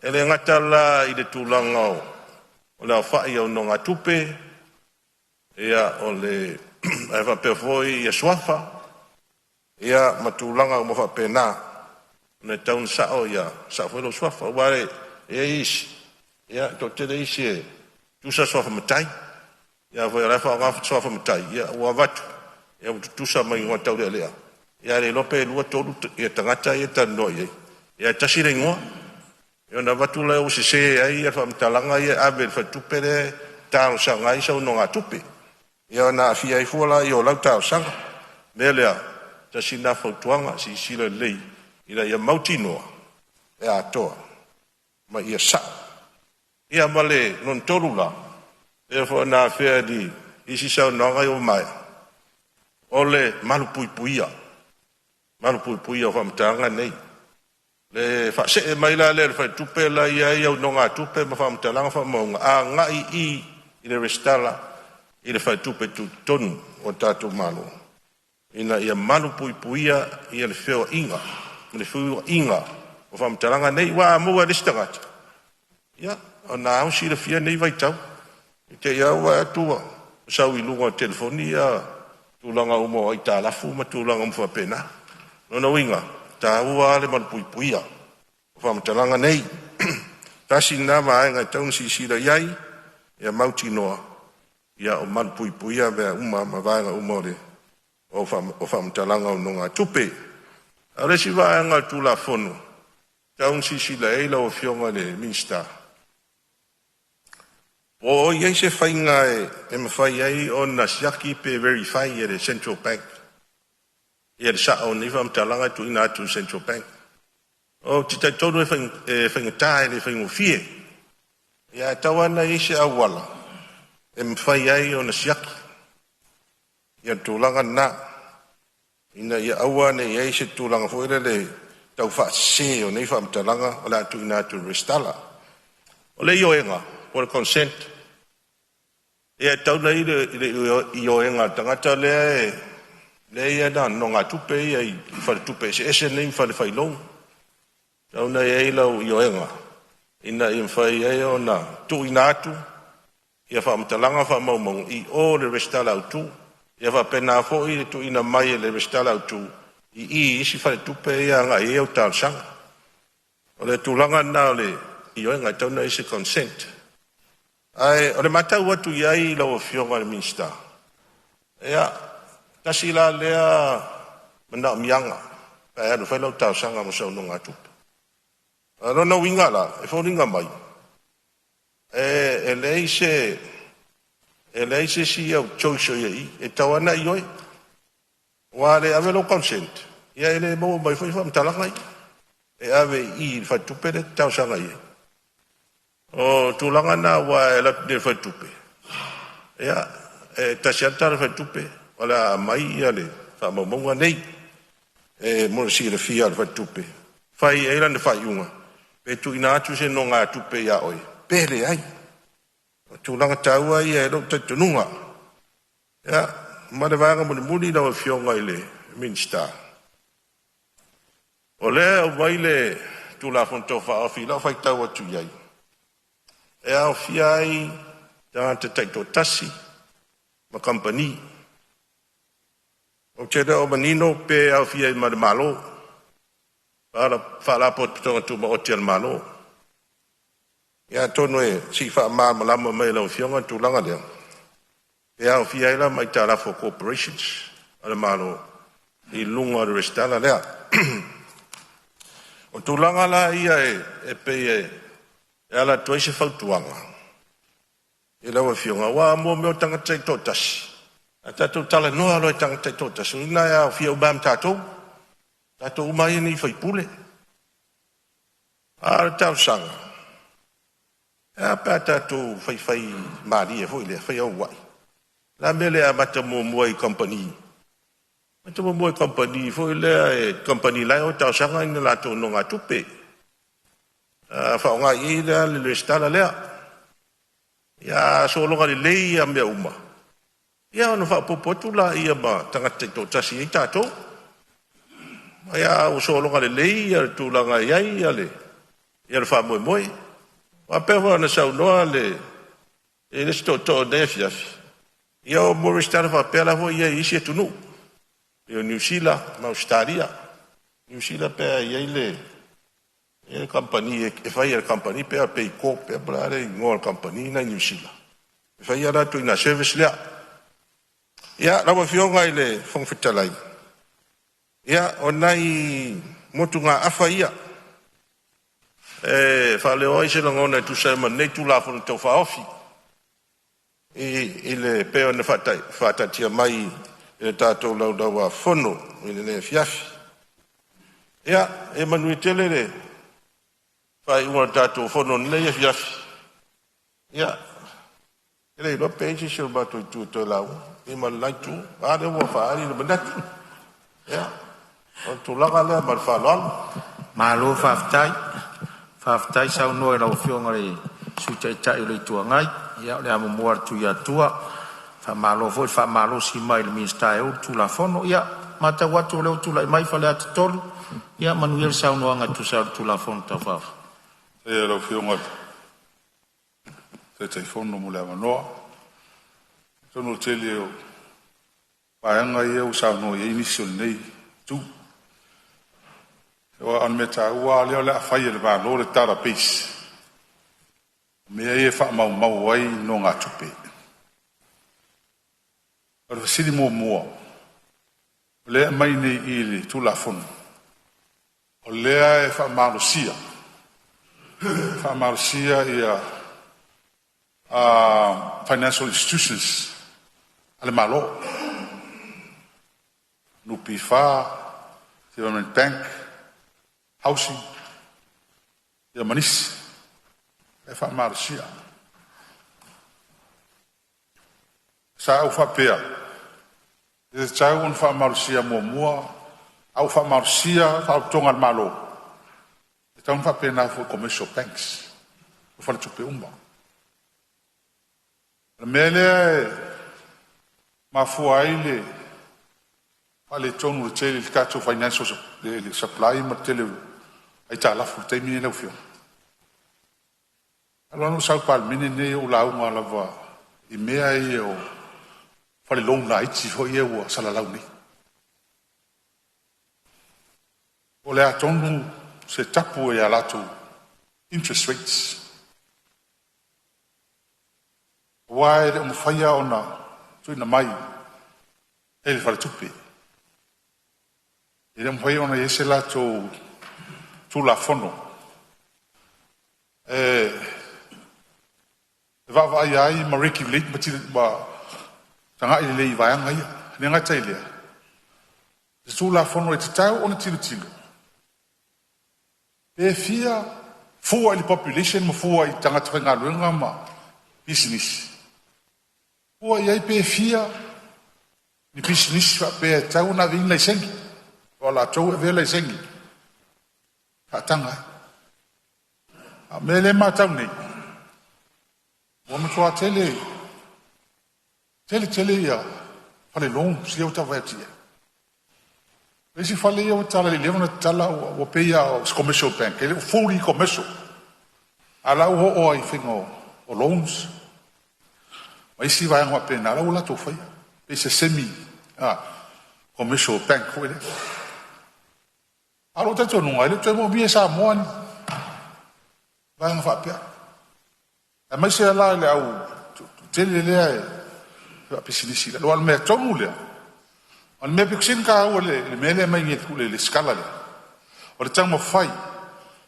E le ngatala i le tūlanga o le awhai au no ngā tupe, ia o le e whapea foi ia swafa, ia matūlanga o mawhapea nā, ne taun sao ia, sao whelo swafa, ware e isi, ia to tere isi e, tusa swafa matai, ia foi rafa ngafa swafa matai, ia ua watu, ia tusa mai ngā tau lea, ia le lope lua tolu, ia tangata ia tano ia tasire ngoa, ia na watu leo se se ai, ia whamtalanga ia abe whatupere, tāo sanga i sau no ngā tupe, ia na fia i fuala i o lau tāo sanga, mea lea, tasina whautuanga si sila lei, ila ia mautinoa, ia atoa, ma ia sao, ia male non torula, e fo na fea di isi sau nonga o mai. Ole malu puia o whamtanga nei. Le whase e mai la le whai tupe la ia au nonga tupe ma whamtalanga whamaunga. A ngai i le restala i le whai tupe tu tonu o tātou malu. Ina ia malu puia ia le wheo inga. Le wheo inga o whamtalanga nei wa mua restangata. Ia. O nā ausi le fia nei vai tau. I te iau a atua. Sau i lunga o telefoni a tūlanga umo ai tā lafu ma tūlanga umwha pena. Nona winga, tā ua le man puipuia. O whamatalanga nei. Tasi nā maenga taun si sira iai. Ia mauti noa. Ia o man puipuia mea uma ma vaenga umo le. O whamatalanga o nonga tupe. A resi vaenga tūla whonu. Taun si sira eila o fionga le minsta. O iei se whainga e mawhai ai o na siaki pe verify e le Central Bank. E le sa o niwa mtalanga tu ina atu Central Bank. O titai tonu e whaingataa e le whaingofie. Ia tawana i se awala. E mawhai ai o na siaki. Ia tūlanga na. Ina ia awa ne iei se tūlanga fuere le tau whaase o niwa mtalanga o le atu ina atu restala. O le ioenga. O le consent. E tau nei i o enga tangata lea ia na no ngā tupe ia i whare tupe se ese nei whare whailong. Tau nei e lau i o enga. Ina i mwhai e o na tu i nātu. Ia whaamatalanga whaamaumong i o le restala au tu. Ia whapena fo i le tu ina mai le restala au tu. I isi whare tupe ia ngā e au tāl sanga. O le tūlanga nā le i o enga tau nei se consent. Ai, o le matau atu iai lau fionga le minsta. Ea, tasi la lea mana mianga. Ea, no whai lau tau sanga mo sau no ngā tupe. Rona winga la, e whauringa mai. E leise si au choiso iai, e tawana i oi. Wa le ave lo consent. Ia ele mo mai whai whamtalanga i. E ave i whai tupe le tau sanga iai. O tūlanga nā wa e la ne whai tupe. Ia, tasi antara whai tupe, wala mai ia le whamaumaunga nei. E mora si le fia le whai tupe. Whai eira ne whai unga. Pe tu ina atu se no ngā tupe ia oi. Pele ai. O tūlanga taua ia e lo taitununga. Ia, mare vanga mune muni na o fionga i le minsta. O le o mai le tūla fonto wha awhi, lau whai taua tu iai. E au fiai jangan te taito tasi ma company o te o manino pe au fiai ma malo para fala pot tonga tu ma o te malo ya tono e si fa ma lama mai lo fionga tu langa le e au fiai la mai tara for corporations ala malo i lunga de restala le o tu langa la ia e pe e ala toi se fautuanga. E lawa fionga wa mo me o tangata to tasi. A tatou tala noa loe tangata to tasi. Ina ya fia ubam tatou. Tatou mai ni fai pule. A tau sanga. A pa tatou fai mari e foi le fai au wai. La mele a mata mo moi company. Mata mo moi company foi le company lai o tau sanga ina la to no nga tupe. Fa nga ida le stala le. Ya solo ga le ia me uma. Ya no fa popotula ia ba tangata to tasi ita to. Ya o solo ga le ia tu la ga ia le. Ya fa moi moi. Wa pe na sa no le. E sto to de fiaf. Ya o mo restara fa pe la vo ia isi tu no. Yo New Zealand ma Australia. New Zealand pe ia le. E company e fai a company pe ko pe brare ngol company na New Zealand. E fai ara tu ina service le. Ya la wa fionga ile fong fitalai. Ya onai motunga afa ia. E fa le oi se ngona tu sa man ne tu la fon to fa ofi. E ile pe on fata tia mai e tato lau da wa fono ile le fiafi. Ya e manuitele le fai uma tato fono nei fiafi. Ya. Ele lo pensi sul bato tu lau. E malai tu, ade wo fa ari le bandat. Ya. O tu la gale mal fa lol. Malo faftai sau no era o fionga le su chai le tu ngai. Ya le amo muar tu ya tua. Fa malo si mai le minsta e tu la fono. Ya. Mata watu le tu la mai fa le atolu. Ya manuel sau no anga tu la fono ta fa. E lo fionga. Se te fono mo le manoa. Tono tele o paanga ia o sa no e initial nei tu. O an meta ua le fai le ba lo le tara pis. Me e fa mau ai no nga tupe. Pero sili mo. Le mai nei ili tu la fono. O le e fa malusia. Fa malusia ia financial institutions ale malo nupi fa development bank housing ia manis e fa marsia sa u fa pea e sa un fa marsia mo au fa marsia fa tonga malo e tong fa pena for commercial banks o fa tupe umba mele ma fuaile ale tonu le tele kato financial le supply ma tele ai ta la fu te mi le fio alo no sa Palemene ne o la unga la va I mea I o fale long na iti fo I o sala lau ni o le atonu se tapu e alato interest rates Wai le umwhaia ona tuina mai e le whare tupe. E le umwhaia ona e se la tu la fono. E vava ai ma reki leit ma tira ma tanga I le I vaianga ia. Ne ngata I lea. E tu la fono e te tau ona tilo. E fia fua I le population ma fua I tangata whainga luenga ma business. Ua iai pe fia ni business fa pe tau na vin lai sengi o la tau e ve lai sengi fa tanga a mele ma tau nei o me toa tele ia fale long si o ta vati e si fale ia o tala le levana tala o pe ia o commercial bank ele fully commercial ala o I fingo o loans Mai si vai ngwa pena la ula to fai. Pe se semi commercial bank ko ele. Alo tato no ele to mo bi Samoa ni. Vai ngwa pia. A mai se la le au tele le ai. Pe si si lo al me to mule. Al me pixin ka o le mele mai ni ku le scala le. O le tamo fai.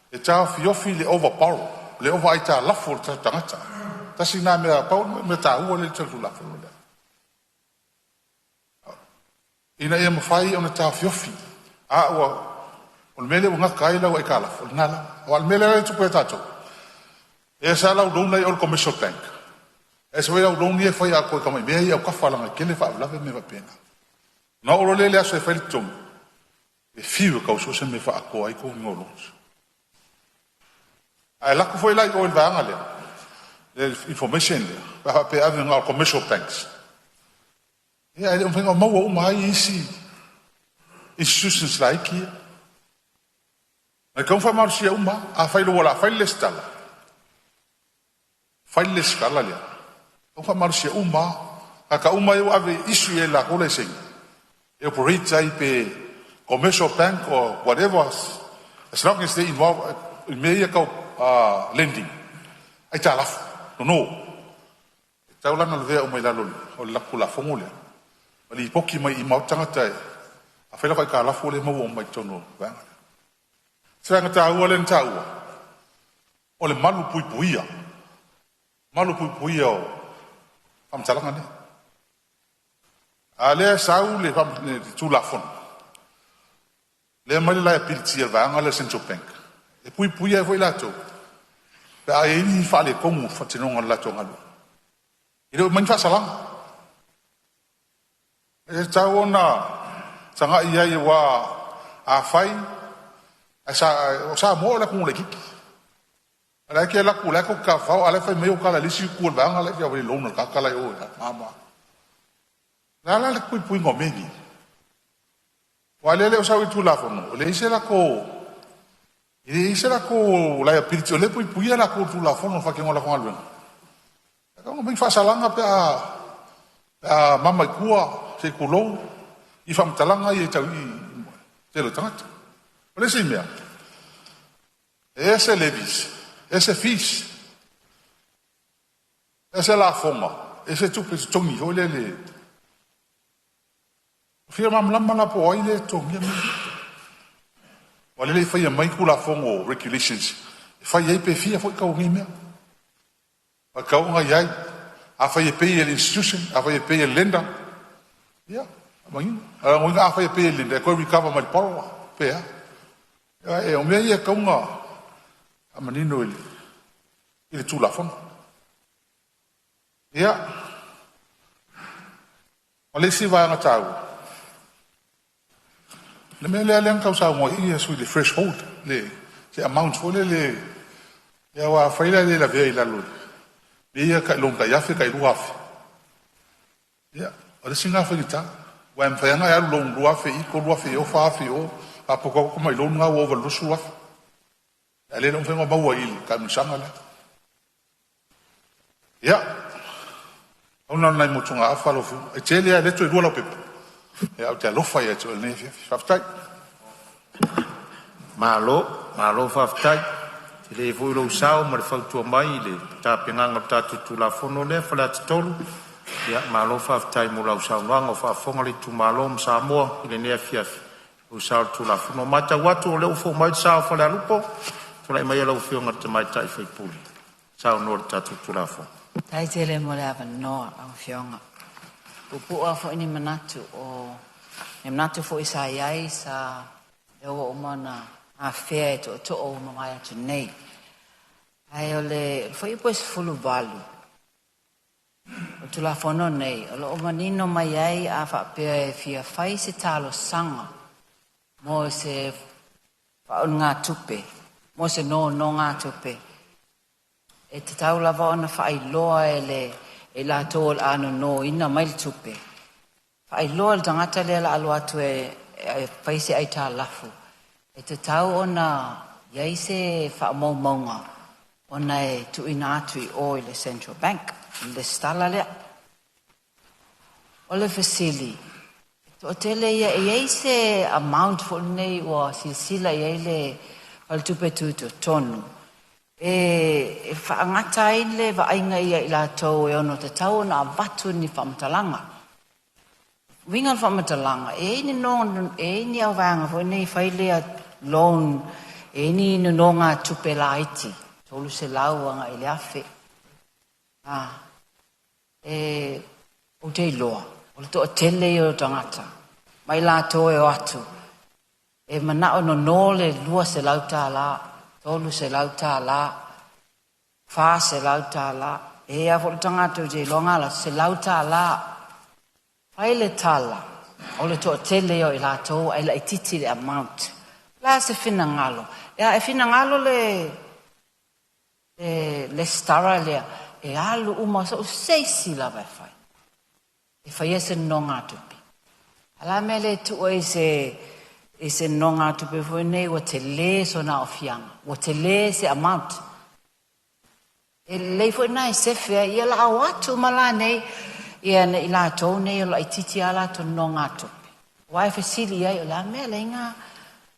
E ta fiofi le overpower. Le over ita la for ta tangata. tasina mea pau me tāua le tūlafono lea. Ina ia mawhai ona tā fiofi. Ua, o le mele o ngaka ai lau e kālafo, o ngala. O le mele e tupu e tātou. E sa lau douna i o le commercial bank. E sa wei lau douni e whai a koe kamai mea i au kawhalanga kele whaavlawe me wapena. Na oro lele aso e whai le tomu. E fiu kau so se me wha ako ai ko ngolons. Ai lako foi lai o il vanga le. Le information le. Pa pe ave nga commercial banks. E ai un fenga mau o mai isi. Institutions like here. Ai kau fa marsia uma a fai lo la fai le stala. Fai le skala le. Kau fa marsia uma a ka uma eu ave isu e la kola sing. E operate ai pe commercial bank or whatever, as long as they involve in lending. Ai talaf, no. Taulan al vea o mai lalo o la kula fongole. Ali poki mai I mautanga tai. A fela kai ka la fole mo o mai tono va. Sanga ta ua len ta ua. O le malu pui puia. Malu pui puia o am talanga ne. Ale sau le pam tu la fon. Le mai la pilti va ngala central bank. E pui pui e foi lato. Pa e ni fa le komu fa tino ngala to ngalo. Ilo man fa salang. E taona sanga ia I wa a fai a sa mo la ku le ki. Ala ke la ku la ko ka fa ala fa me o kala lisi ku va ngala ya we lo no ka kala o mama. La le pui ngomeni. Walele o sawi tulafono, le ise la ko la pirito le pui la ko tulafono fa ke ngola ko alwen. Ka ngo fa salanga pe a mama kua se kulo I fam talanga I tau I te lo tangata. Ole se mea. Ese levis, ese fis. Ese la fonga, ese tupe tongi ole le. Fia mam lama la po ai le tongi me. Wale le fai mai kula fongo regulations. Fai ai pe fia foi ka o mea. Pa ka o ngai a fai pe el institution, a fai pe el lender. Ya, mangin. A ngoi a fai pe el lender ko recover mai poro pe ya. E o mea ia ka unga a manino ele tu la fongo. Ya. Wale si vai nga tau. Le mele ale kau sa mo I sui le threshold le se amount for le ya wa faila le la vei la lu le ya ka longa ya fe ka ruaf ya o singa fa kita wa em fa nga ya long ruaf I ko ruaf o fa fi o a poko ko mai long nga o va lu suaf ale no fe ngo ba wa il ka msanga la ya ona nai mo tunga a fa lo fu e tele ya le to lu la pepe e au te alofa ia tu ne faftai malo faftai te le vo lo sao ma le fautua mai le tapenganga tatu la fono le fala tolu ia malo faftai mo lo sao nganga fa fonga le tu malo Samoa ile ne fiaf o sao tu la fono mata watu le fo mai sao fala lupo tu le mai lo fio ngata mai tai fai puli sao no tatu tu la fono tai tele mo le ava no au fionga Upu a fo ini manatu o manatu fo isa iai sa ewa umana a fea to o mamaya tu nei. Ai ole fo I pues fulu valu. O tu la fono nei. O manino mai ai a fa pea fia fai se talo sanga. Mo se fa ngā tupe. Mo se no ngā tupe. E te tau lava ona fa ai loa e la tol ano no ina mai tupe. Ai loa tangata le la alo atu e paise ai tā lafu. E te tau ona iai se wha maunga. Ona e tu ina atu I o le Central Bank. Le stala lea. O le fasili. O tele iai se amount fo nei o silsila iai le al tupe tuto tonu. E whaangata le wa ainga ia I la tau e ono te tau na watu ni whamatalanga. Winga whamatalanga, e ni au wanga fo nei whailea loan, e ni no ngā tupe la iti, tolu se lauanga I le afe. O te loa, o le toa tele o tangata. Mai la toe o atu. E mana o no le lua se lauta la, tolu se lauta la, fa se lauta la. E a fo tangata o te longa la se lauta la. Ai le tala, o le toa tele o i la tau, ai la ititi le amount. La se fina ngalo. E fina ngalo le stara lea, e alu uma sa o seisi la vai fai. E fai ese nonga tupi. Ala me le tu o ese nonga tupi fo nei wa te le so na o fianga. Wa te le se amount. E le fo nai se fea, ia la awatu mala nei, ia i la tau nei o la ititi ala to nonga tupi. Wa e fasili ai o la me le inga,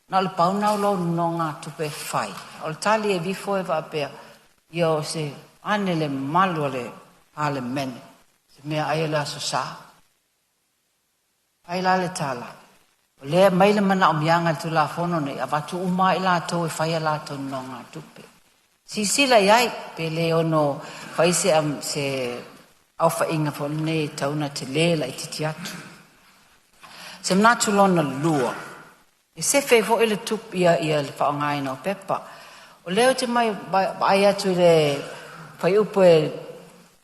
na le pauna o lo nonga tupi fai. O le tali e bifo e va pea, ia o se ane le malu le Palemene. Mea ai la so sa. Ai la le tala. O lea mai le mana o mianga tu la fono nei, a watu uma i la tau e whaia la tau nonga tupe. Sisila iai, pe le ono whai se au whainga fo nei tauna te le la i titi atu. Se mnatu lona lua. E se fei fo ile tup ia le whaongaina o pepa. O leo te mai ai atu i le whai upo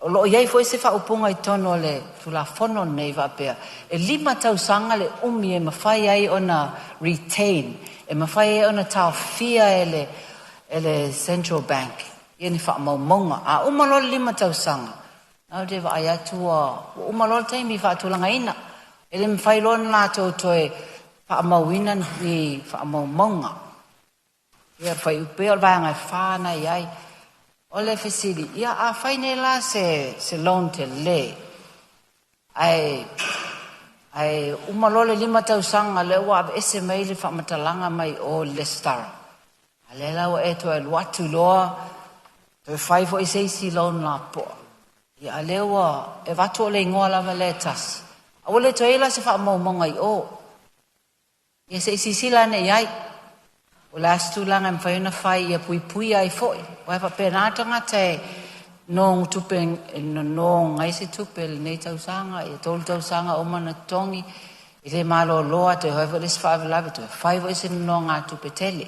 o lo iai foi se fa upunga i tono le tula fono nei va pea e 5 tau sanga le umi e mawhai ai ona retain e mawhai ai ona tau fia ele Central Bank i ni fa maumonga a umalo 5 tau sanga au te va ai atua umalo taimi fa tulanga ina ele mwhai lona la tau toe fa mauina ni fa maumonga ia fai upea vanga whana iai o le fesili, ia a whaine la se loan te le. Ai umalole 5 tau sanga le ua ese mai le whamatalanga mai o le star. A le lau e toa luatu loa, toi whai fo eseisi loan la poa. Ia a le ua e watu o le ingoa lava le tasi. A wale toa ila se whamaumonga i o. Ia se isisila ne iai. O last tulanga mwhai una whai ia pui ai foi. O hewa penatanga te nong tupe, nong ngai se tupe le nei tausanga, ia tolu tausanga o mana tongi, i le malo loa te hewa les whaave lawe tu, whai vo ese nonga tupe tele.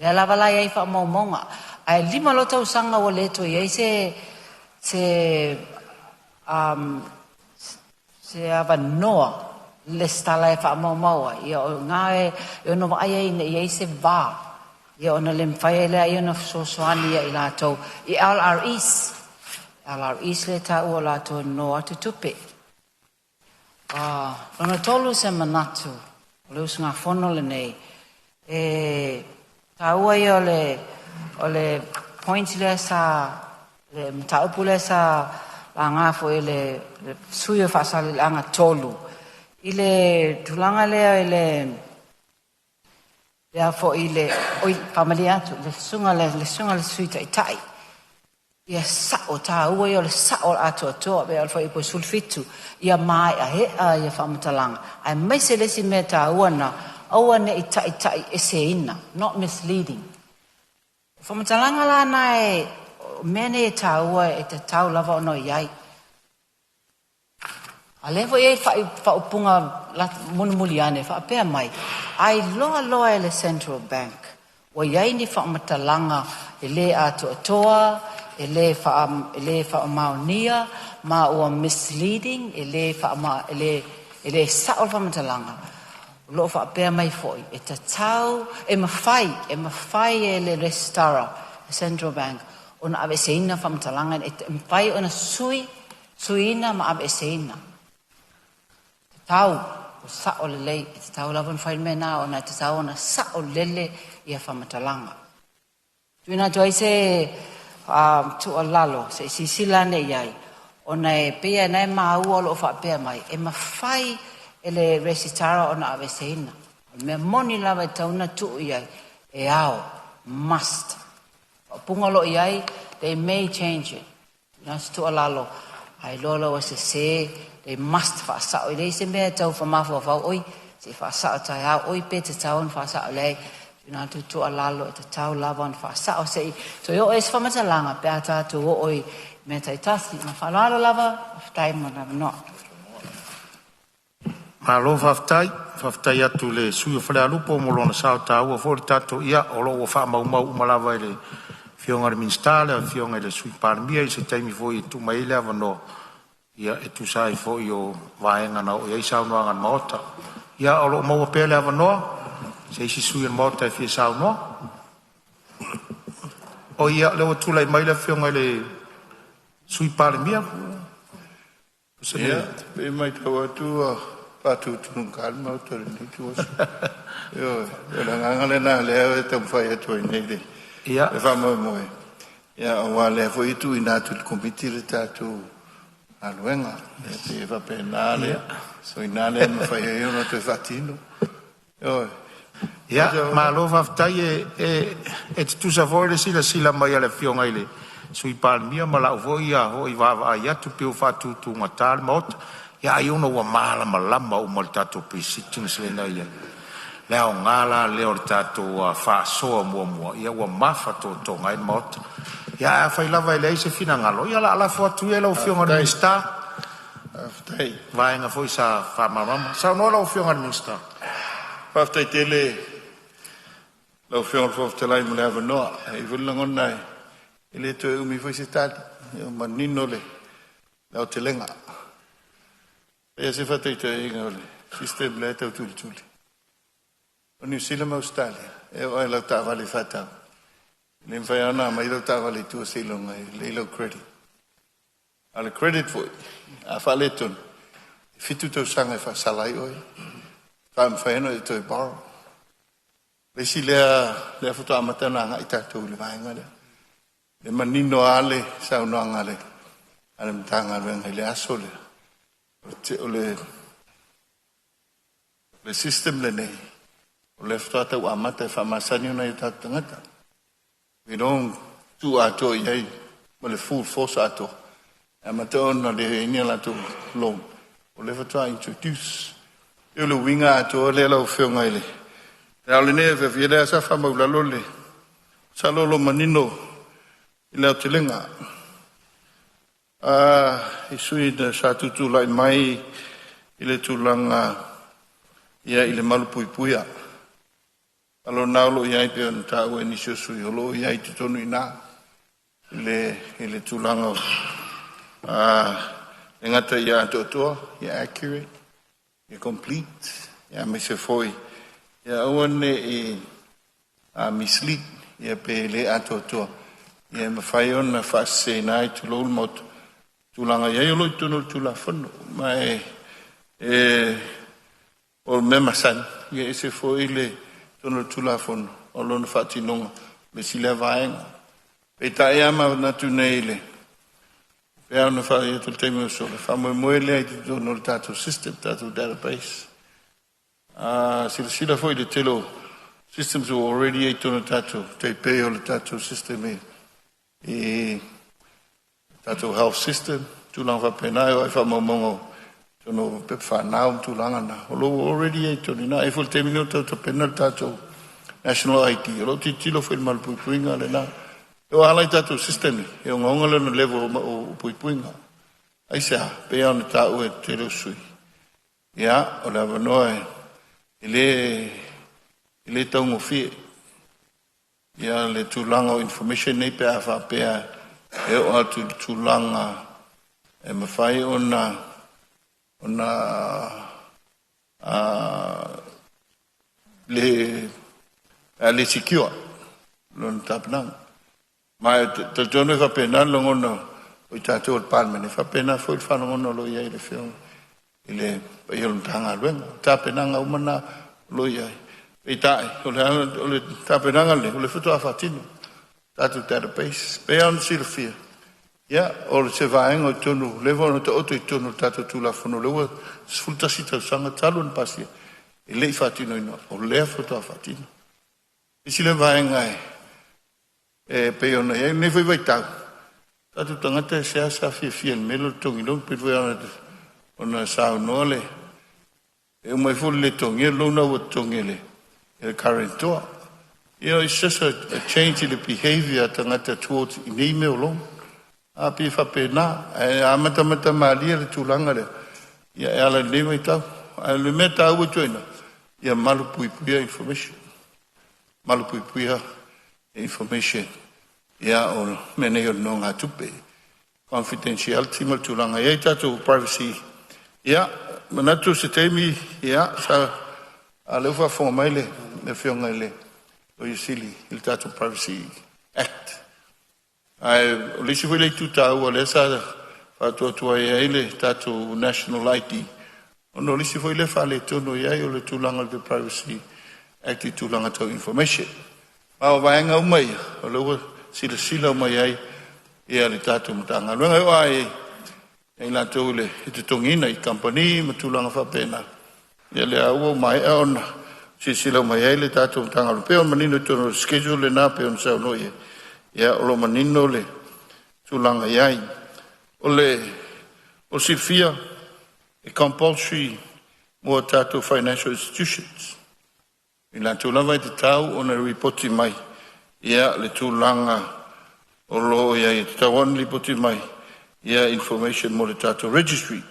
Lea lava lai ai wha maumonga. Ai 5 lo tausanga o le to iai se ava noa. Le stala e wha maua, ia o ngae, ia no vai ai ne ia se va, ia ona le mwhai lea ia na sosoani ia i la tau, i LRIs le ta ua la tau no atu tupe. Lona tolu se manatu, o le usunga fono le nei, ta ua ia o le point le sa, le mtaupu le sa, la ngafo i le suyo whaasali le anga tolu, ile tulanga lea fo ile oi familia tu le sunga le suita itai ia sa o ta ua ia le sa o ato be alfa i po sulfitu ia mai a ia famatalanga ai mai se le si meta ua na aua ne itai eseina not misleading famatalanga la nai mene ta ua e te tau lava ono iai a levo e fa upunga la muliane fa pea mai ai loa le Central Bank wa yai ni fa matalanga ele atoa ele fa maunia ma o misleading ele sa o fa matalanga lo fa pea mai foi e tau e mafai ele restara Central Bank ona aveseina fa matalanga e mfai ona suina ma aveseina tau o sa o lele te tau lawan whai mena o na te tau na sa o lele ia whamatalanga. Tuina toi se tu o lalo, se sisila ne iai, o na e pea na e maua lo wha pea mai, e mawhai e le resitara o na aveseina. Me moni lawa e tauna tu iai, e ao, must. O punga lo iai, they may change it. Tuina se tu o lalo, ai lolo o se they must fa sa o le se me tau fa ma fa oi se fa sa ta ya oi pe te tau fa sa le na tu alalo te tau lava fa sa o se so yo es fa matalanga pe ata tu oi me taitasi, ma whalala lava, whaftai mo lava no. Malo whaftai atu le sui o whale alupo mo lona sao tāua fōri tato ia o lo o wha mau umalawa le fionga le minstale, fionga le sui Palemene, i se taimi fōi e tu maile awa no ia e tu sai fōi o vaenga na o iei sao noa ngan maota. Ia o lo maua pele awa noa, se isi sui an maota e fie sao noa. O ia leo tula i maile fionga le sui Palemene. Ia, pe mai tau atua patu tunung kalma o tore ni tuas. Yo, la ngangale na leo e tam fai atua i nei le. Ia. E wha moe. Ia, o wa leo fo itu i nātu le kompitire tātu aluenga. E te wha pe nāle. So i nāle ma fai e ona te whatino. Yo. Ia, ma lo whaftai e te tusa fōi le sila mai ale fionga ile. Sui Palemene ma lau fōi ia hoi wawa ai atu peo whātutu ngatale maota. Ia ai una ua mahala malama o mal tato pre-sitting selena ia. Leo ngala leo tato whaasoa mua. Ia ua mafa to ngai maota. Ia a whai lava ele se fina ngalo. Ia la ala fuatu ia lau fionga ni minsta. Aftai. Vaenga fōi sa whamamama. Sao noa lau fionga ni minsta? Aftai tele lau fionga whaftalai mo le awa noa. E vulangon nai. Ele to umi foi se tali, o manino le, lao te lenga. E se fatei te inga ole, sistem le tau tuli. O New Zealand Australia, e o ai lau tāwali whatau. Le mwhai ana, mai lau tāwali tua silonga, le lau credit. Ale credit foi, a whale ton, fitu tau sanga e whasalai oi, whai eno e toi borrow. Le si lea futu amatana ngai tātou le vaenga lea. Le manino ale sa no ngale ale mtanga venga le asole le system le nei o le fata wa mata fa masani na ita tangata we don't tu ato yai mo le full force ato amata on le ni la to long o le fata introduce e le winga ato le la fionga ile le ne ve viela sa fa mo la lole sa lolo manino Ila te lenga. I sui da sa tutu lai mai ile tulanga ia ile malu puipuia. Alo naulo ia i pe on tau e nisio sui holo ia i tutonu ina. Ile tulanga e ngata ia totoa, ia accurate, ia complete, ia me se foi. Ia awane i mislead, ia pe le atotoa. Ia mawhai ona whaase nai tu lol mot tulanga ia i loi tunu tula whanu. Mai o memasan, ia ese foi le tunu tula whanu. O lona whatinonga, le sila vaenga. Peta ea ma natu nei le. Pea ona whai atu teime o sola. Whamoe moe lea i te tunu tātou system, tātou database. Sila foi le telo. Systems were already e tunu tātou. Te peo le tātou system e. Tātou health system, tūlanga whapenai, ai whamamongo, tono pep whanau, tūlanga na. Olo already e tōni na, e ful te minio tātou penal tātou national IT. Olo ti tilo whail mal puipuinga le na. E o halai tātou system ni, e o ngonga le no level o puipuinga. Ai sea, pea ona tāu e te reo sui. Ia, o le awanoa le taungo fie. Ia le tūlanga o information nei pea wha pea e o atu tūlanga e mawhai ona le secure lona tapananga. Mai te tonu e whapena longona o i tātou o Palemene. Whapena fwoi whanongona lo iai le whiong i le iolantanga luenga. Tapenanga umana lo iai. E tae, o le tapenanga le, o le whutua whatino, tātou database, pea on sila fia. Ia, o le se vaenga o tonu, lewa ona te oto i tonu tātou tūla whono, lewa sfultasi tau sanga talo na pasia, e lei whatino ino, o lea whutua whatino. E sila vaenga e pea ona, e ne whai tau, tātou tangata e sea sa fia melo tongi long, pe whai ona sao noa le, e umai fulu le tongi, e lona wa tongi le, the current door. You know, it's just a change in the behavior tangata towards in email long. a pi whapena, a mata malia le tūlanga le, ia e ala lewa I tau, a le mea tau tuina, ia malu puipuia information, malu puipuia information, ia o mene o no ngā tupe, confidentiality mal tūlanga, ia tātou privacy, ia, manatu se teimi, ia, sa, a leu whawhonga mai le whionga le, o Yusili, il tātou Privacy Act. Ai, o lisi wile I tūtau, o le sa, whātua ia le tātou National ID. O no lisi wile whale tono ia o le tūlanga le Privacy Act I tūlanga tau information. Mao vaenga umai, o leua sila umai ai, ia le tātou mutanga. Luenga o ai, e la tau le, I te tongina I company, ma tūlanga whapena. Ia le au mai e ona, sila mai ai le tātou mutanga. Peo manino tono schedule na peo nsau no ia. Ia o lo manino le tūlanga iai. O sifia e compulsory mo tātou financial institutions. I la tūlanga I te tau o na reporti mai. Ia le tūlanga o lo ia I te tauan reporti mai. Ia information mo le tātou registry.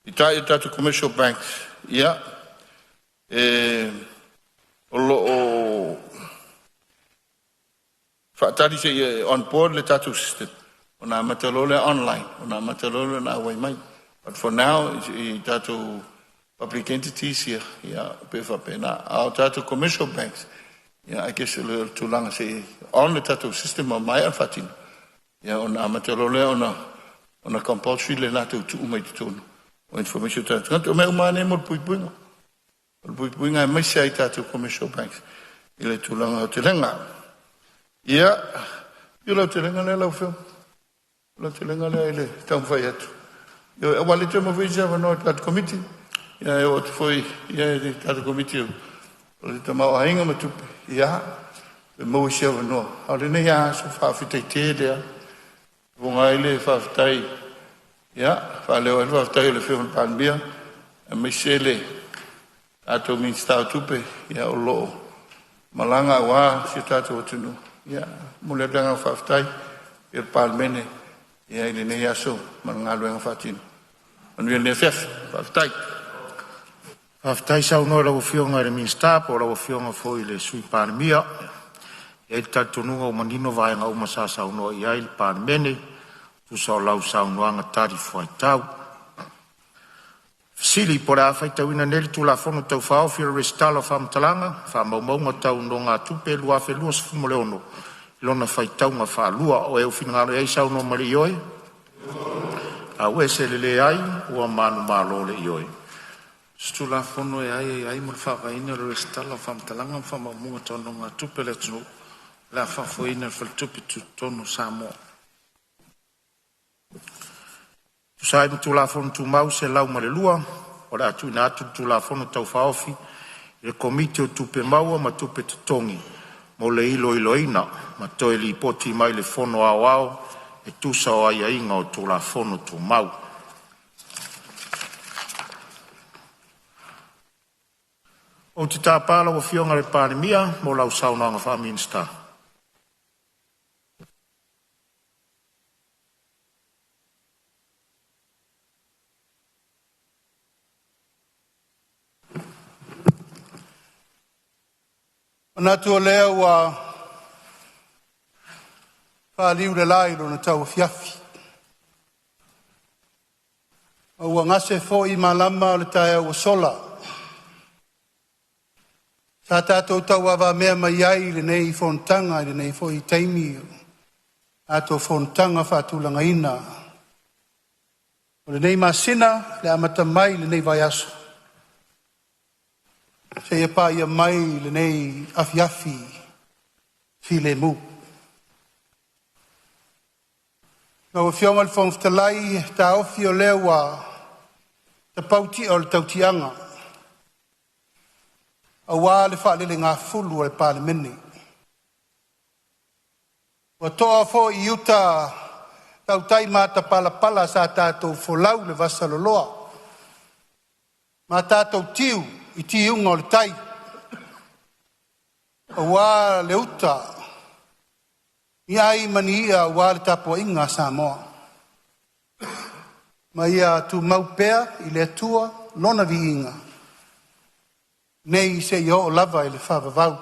I tātou commercial banks. Ia o lo o whaatari se on board le tātou system. O nā matalole online. O nā matalole nā wai mai. But for now, I tātou public entities here, ia pefa pena. Au tātou commercial banks. Ia, I guess le tūlanga se on le tātou system o mai al whatino. Ia, o nā matalole o nā compulsory le nātou tu umai te tonu. O information tātou. O mea umane mo puipuinga. O puipuinga mai se ai tātou commercial banks. I le tūlanga o te renga. Ia, I lau te renga le lau whio. Lau te renga le ai le taumwhai atu. Ia, e wale te mawhi jawa no tātou committee. Ia, e o te whoi, ia e tātou committee. O le te mau hainga matupe. Ia, e maui jawa no. Au le nei a so whawhitai te lea. Wonga ele whawhitai. Ia, whaleo e whawhitai le whio Palemene. E mai se le tātou min stau tupe, ia o loo. Malanga wā, si tātou atunu. Ia, mule danga whawhitai, ia Palemene, ia ili nei aso, malanga luenga whatinu. Manuia lea whiaf, whawhitai. Whawhitai sau noa lau whionga re min stau, o lau whionga fōi le sui Palemene. Ia ili tātununga o manino vaenga o masa sau noa ia ili Palemene, tu sau lau sau noanga tari whaitau. Sili po la fai tau ina neri tu la fono tau whao whira restala whamtalanga, wha maumaunga tau no ngā tupe lua whi lua sifumo leono. Ilona fai tau ngā wha lua o eo whinangaro ei sau no mari ioi. A ue se lele ai, ua manu malo le ioi. Stu la fono e ai mo wha ina restala whamtalanga, wha maumaunga tau no ngā tupe le tunu. La wha fo ina wha tupe tu tono Samoa. Sai tu la fono tu mau se lau mare lua, o la tu na tu la fono tau whaofi, le komite o tupe maua ma tupe tutongi, mo le iloina, ma toe li poti mai le fono au, e tu sa o aia inga o tu la fono tu mau. O te tāpala o whionga le Palemene, mo lau saunanga whaminsta. Ona tua lea ua whaaliu le lai lona tau fiafi. Ua ngase fo I malama o le tae ua sola. Sa tātou tau awa mea mai ai le nei Fonotaga, le nei fo I taimi. Ato Fonotaga whaatulanga ina. O le nei masina, le amata mai le nei vai aso. Se ia pa ia mai le nei afiafi file mu. Ngau whionga le whangwhtalai ta ofi o lewa ta pauti o le tautianga. A wā le whaalele ngā fulu o le Palemene. Wa toa fo I uta tautai mā ta pala sa tātou folau le vasaloloa. Mā tātou tiu I tiunga o le tai. A wā le uta. Ia mani ia wale tapo inga Samoa. Ma ia tu maupea I le tua lona vi inga. Nei se ia o lava I le whavavau.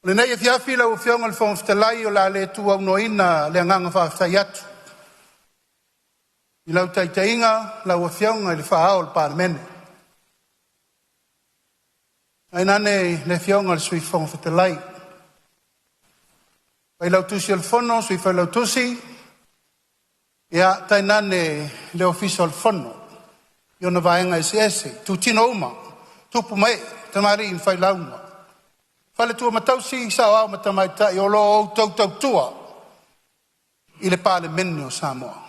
Le nei e fiafi lau fionga le whangaftalai o la le tua unoina le nganga whaftai atu. I lau taitainga lau fionga I le whahao le Palemene. Ai nane le fionga le sui whangaftalai. Pai lau tusi al fono, sui fai lau tusi. Ia tai nane le official fono. Io na vaenga SS. Tu tino uma. Tupu mai. Tamari in fai launga. Fale tua matausi sa au matamaita I olo o tau tua I le Palemene o Samoa.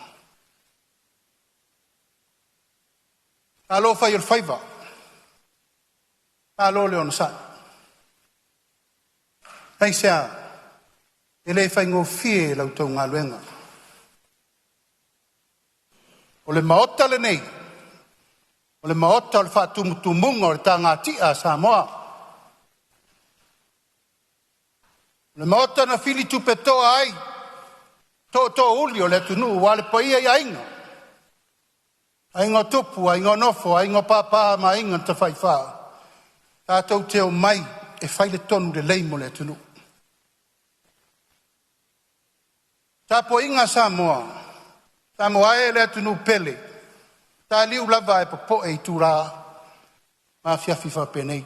Alo fai il faiva. Alo le ono sa. Ai sea e le fai ngofie lau tau ngā luenga. O le maota le nei. O le maota o le whaatumutumunga o le tā ngā tia Samoa. Le maota na fili tupe toa ai. To uli o le tunu. Wale pa ia I ainga. Ainga tupu, ainga nofo, ainga papa ma ainga ta whai whaa. Tātou te o mai e whaile tonu le leimo le tunu. Tāpo inga Samoa. Samoa e le tunu pele. Tā liu lava e popo e tūrā. Ma fiafi whapenei.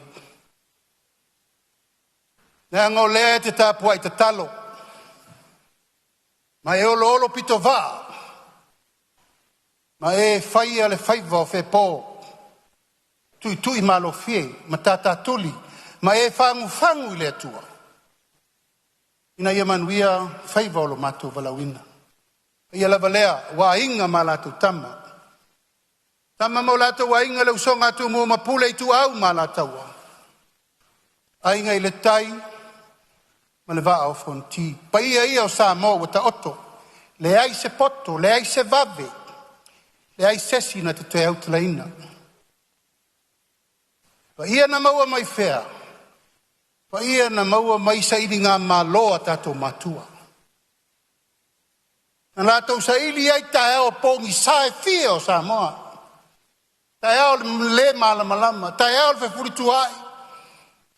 Nea ngō lea te tāpua I te talo. Ma e olo pito vā. Ma e whaia le whaiva o whepō. Tui malo fie, ma tātā tuli. Ma e whangu I le atua. Ina ia manuia whaiva o lo mātou walawina. Ia lava lea, wā inga ma lātou tama. Tama mo lātou wā inga le usonga tu mua mapule I tu au ma lātou. A inga I le tai, ma le vaa o fonti. Pa ia o Samoa wata oto. Le ai se poto, le ai se vave. Le ai sesi na te te au talaina. Pa ia na maua mai whea. Pa ia na maua mai sairi ngā māloa tātou matua. Na lātou sairi ai tae ao pōngi sae fie o Samoa. Tae ao le malama, tae ao le whefuritu ai.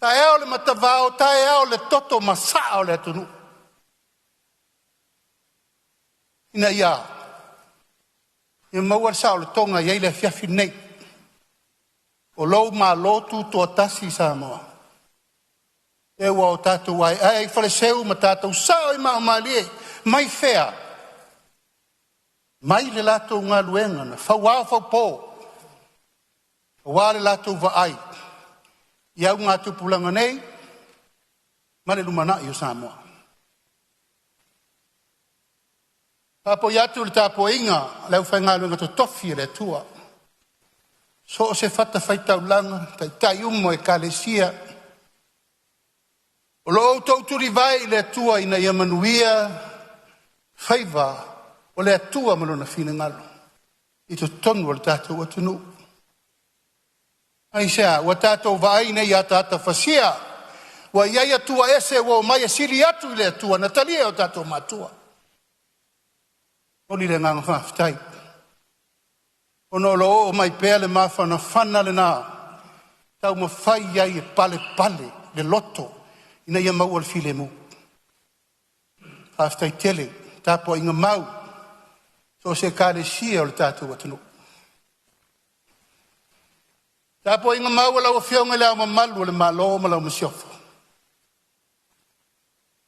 Tae ao le matavao, tae ao le toto masa o le atunu. Ina ia. Ia maua sao le tonga iei le fiafi nei. O lou ma lotu toa tasi Samoa. E ua o tātou ai. Ai whale seu ma tātou sao I mao malie. Mai whea. Mai le lātou ngā luenga na. Whauao whaupō. Wā le lātou wa ai. Iau ngā tupulanga nei, ma le lumana I o Samoa. Papo iatu le tāpo inga, leu whai ngā luenga to tofi le tua. So o se whata whaitau langa, tai umo e kalesia. O lo tauturi vai le tua ina ia manuia, whaiva, o le tua malona whina ngalo. I to tonu o le tātou atunu. Ai sea, wa tātou vai nei a tātou whasia. Wa iai atua ese wa mai sili atu I le atua. Na talia o tātou matua. Oli le nganga whaftai. Ono lo o mai pēr le mawhana whana le nā. Tau ma whai iai e pale le loto. Ina ia mau al file mu. Whaftai tele. Tāpua inga mau. So se kāre sia o le tātou atunu. Tāpua inga mau lau whionga leo mamalu le malo ma lau masiofo.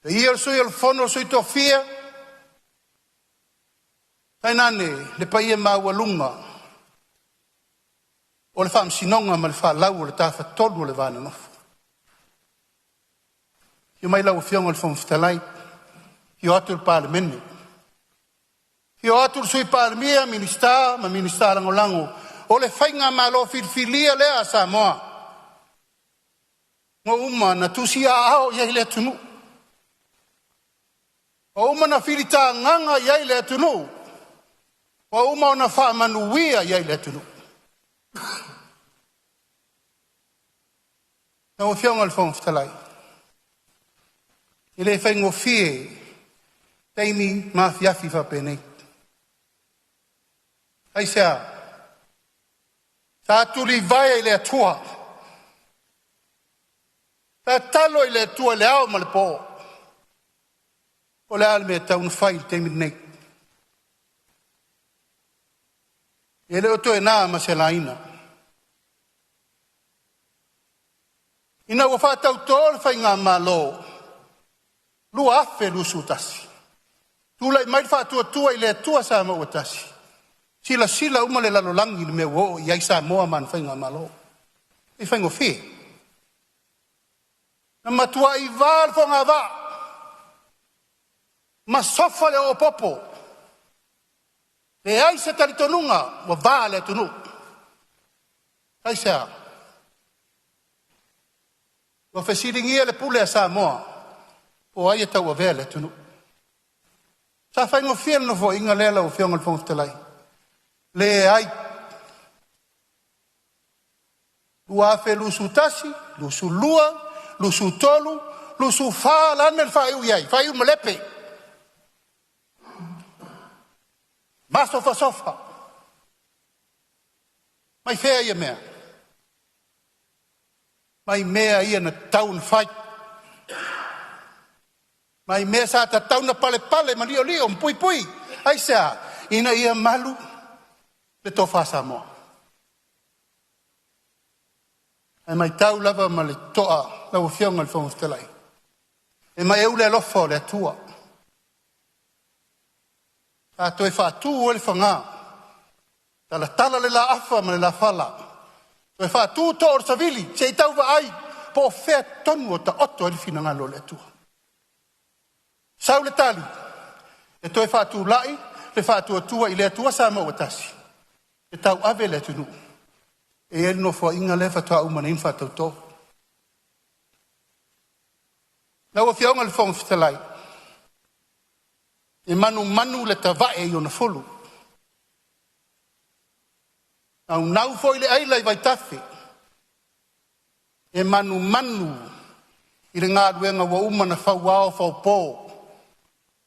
Te ia sui al fono sui to fia. Tai nane le paia mau alunga. O le whaam sinonga ma le wha lau o le tāwha tolu o le vāna nofo. Io mai lau whionga le whamftalai. Io atu le Palemene. Io atu le sui Palemene minister ma minister lango. O le whainga malo filfilia lea Samoa. Ngo uma na tusi a ao iai le tunu. O uma na filita nganga iai le tunu. O uma na wha manuia iai le tunu. Na o fionga le whangwhitalai. I le whaingo fie, teimi mawhiafi whapene. Ai sea, tā tuli vai i le atua. Tā talo i le atua le ao ma le po. O le ale mea taun whai teimi nei. E le oto e nā ma se laina. Ina ua whātau tōle whai ngā malo. Lua afe lusu tasi. Tūlai mai whātua tua i le atua sa maua tasi. Sila uma le lalolangi ni mea wo i ai Samoa man whai ngā malo. E whaingo whi. Na matua i vāl whonga wā. Ma sofa le o popo. Le ai se taritonunga wa vā le tunu. Ai sea. Wa whesiringia le pule a Samoa. O ai e tau a vea le tunu. Sa whaingo whia no fo inga lela o whionga le whongwhitalai. Le ai. Lua afe lusu tasi, lusu lua, lusu tolu, lusu wha lane le whaiu iai, whaiu malepe. Ma sofa. Mai whea ia mea. Mai mea ia na taun whai. Mai mea sa ta tauna pale ma lio, mpui. Ai sea, ina ia malu. Le tofa Samoa. E mai tau lava ma le toa lau whionga le whongwhitalai. E mai eu le alofo le atua. A toi whātū o le whangā. Tala le la afa ma le la whala. Toi whātū tō or savili, se i tau wa ai, po whea tonu o ta oto le whinangalo le atua. Sau le tali, e toi whātū lai, le whātū atua i le atua sa mau atasi. E tau ave le tunu. E e no fo inga le whatua umana in whatau tō. Nau a whiaunga le whongwhitalai. E manu le tawae i ona folu. Nau fo i le aila i vai tafe. E manu i le ngā ruenga wa umana whau ao whau pō.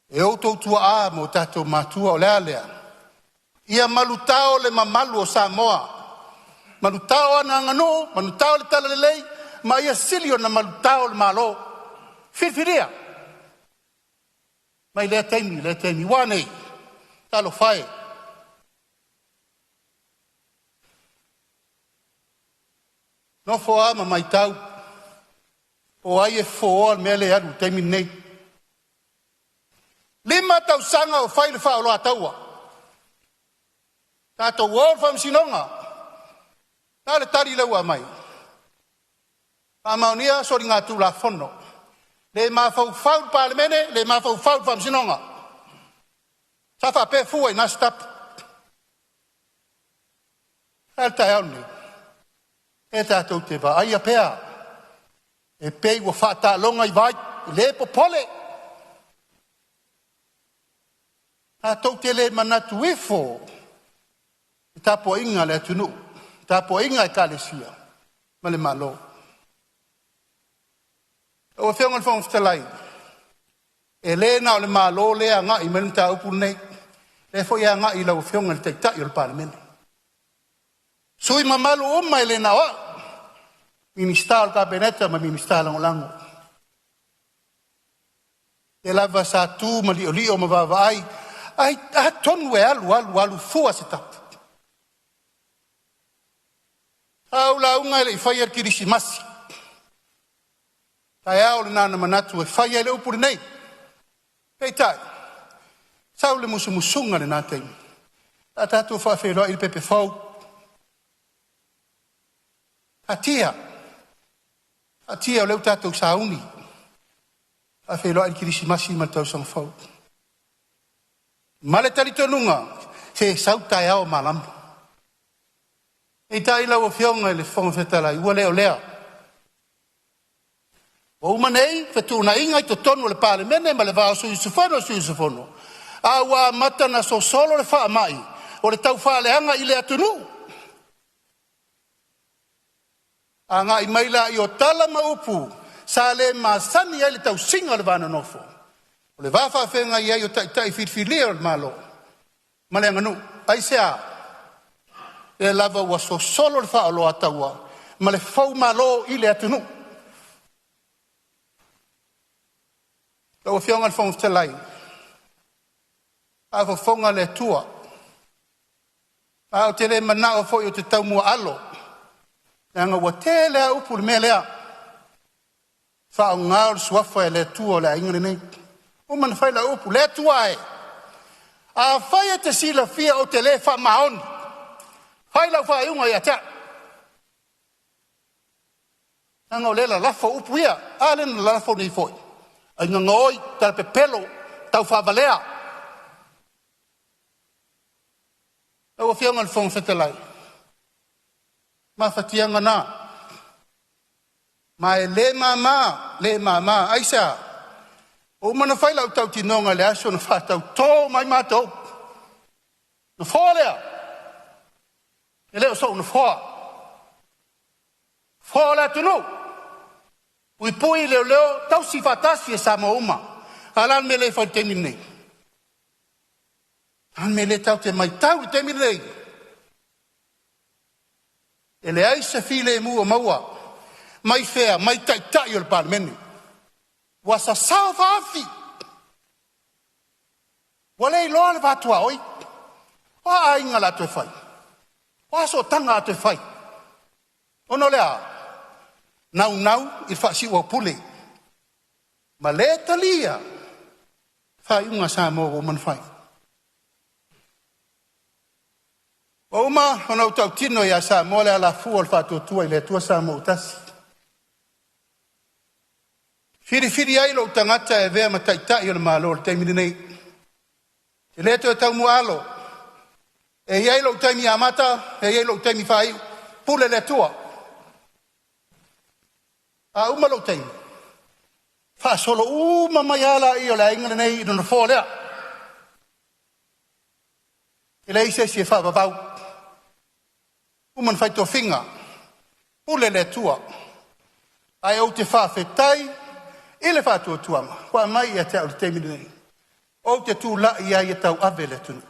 E outou tua a mo tatou mātua o lea lea. Ia malutao le mamalu o Samoa. Malutao ana ngano, malutao le tala le lei, ma ia silio na malutao le malo. Whiwhiria. Mai lea teimi, wanei. Talo whae. Nofo ama mai tau. O ai e fōa mea le anu, teimi nei. Lima tau sanga o whai le wha o loa taua. Tātou wōr whamsinonga. Tā le tari laua mai. Amaunia sori ngā tū la whono. Le mā whau Palemene, le mā whau whamsinonga. Sa wha pē fua i nā stap. El tai auni. E tātou te wā aia pēa. E pēi wa whātā longa i vai. Le popole. Tātou te le manatu e fō. Tapo inga le tunu. Tapo inga e kalesia. Ma le malo. O whionga le whongwhitalai. E le na o le malo le a ngā i melinta upu nei. Le fo ia ngā i lau whionga le teitai o le Palemene. Sui mamalu uma e le na wa. Minista o le kabineta ma minista lango. E lava sa tu ma lio ma vavai. Ai tonu e alu fua se tapu. Au la unga le whai ar kirisimasi. Tai au le nana manatu e whai le upuri nei. Pei tai. Sau le musunga le nā teimi. A tātou whawheroa i pepe whau. Atia o leu tātou sauni. Whawheroa i kirisimasi ma tau sang whau. Male taritonunga. Se sau tai au malamu. E tai lau o whionga le whongwhitalai, ua leo lea. O umanei, whetuna inga i to tonu le Palemene, ma le vāo sui sufono. A ua mata na so solo le wha mai, o le tau wha leanga i le atunu. Anga I maila I o tala ma upu. Sa le masani ai le tau singa le vana nofo. O le wafa whenga i ai o tai whitwhilia o le malo. Ma le nganu, ai sea. E lava ua so solo le wha alo ataua. Ma le fau malo I le atunu. Lau whionga le whonga whtalai. A whonga le tua. A o te le mana o fo I o te tau mua alo. Nanga ua te lea upu le mea lea. Wha o ngā o le suafa e le tua o le ingane nei. O mana whai la upu, le tua e. A whai e te sila fia o te le wha maoni. Whai lau wha iunga I atea. Nanga o le la lafo upu ia. A le na lafo ni foi. A inga ngoi, tala pe pelo, tau wha valea. Lau a whionga le whonga whetalai. Ma whatianga nā. Ma e le mama, aisa. O mana whai lau tau tinonga le aso na whatau tō mai mātou. Na whoa lea. E leo so na whoa. Whoa lea tunu. Pui leo, tau si whatasi e Samoa uma. Alan me le whai temi nei. Alan me le tau te mai tau temi nei. E le aisa file e mua maua. Mai fea, mai tai o le Palemene. Wa sa sao whaafi. Wa lei loa le whatua oi. Wa a inga la tue whai. Wa so tanga a tue whai. Ono lea. Nau, I whaasi ua pule. Ma le talia. Whai unga sa mo o man whai. O uma, ona o tau tino ia sa mo le ala fua le whatuatua I le tua sa mo utasi. Whiri ai lo tangata e vea ma tai o le malo le taimini nei. Te leto e tau mua alo. E iai lo taimi amata, e iai lo taimi whai, pule le tua. A uma lo taimi. Wha solo uma mai ala I o le ingane nei I dona fō lea. E le ise si e wha babau. Uman whai tō whinga. Pule le tua. Ai au te wha whetai, I le whātua tuama, wha mai I a te au le teimini nei. O te tū la I ai e tau ave le tunu.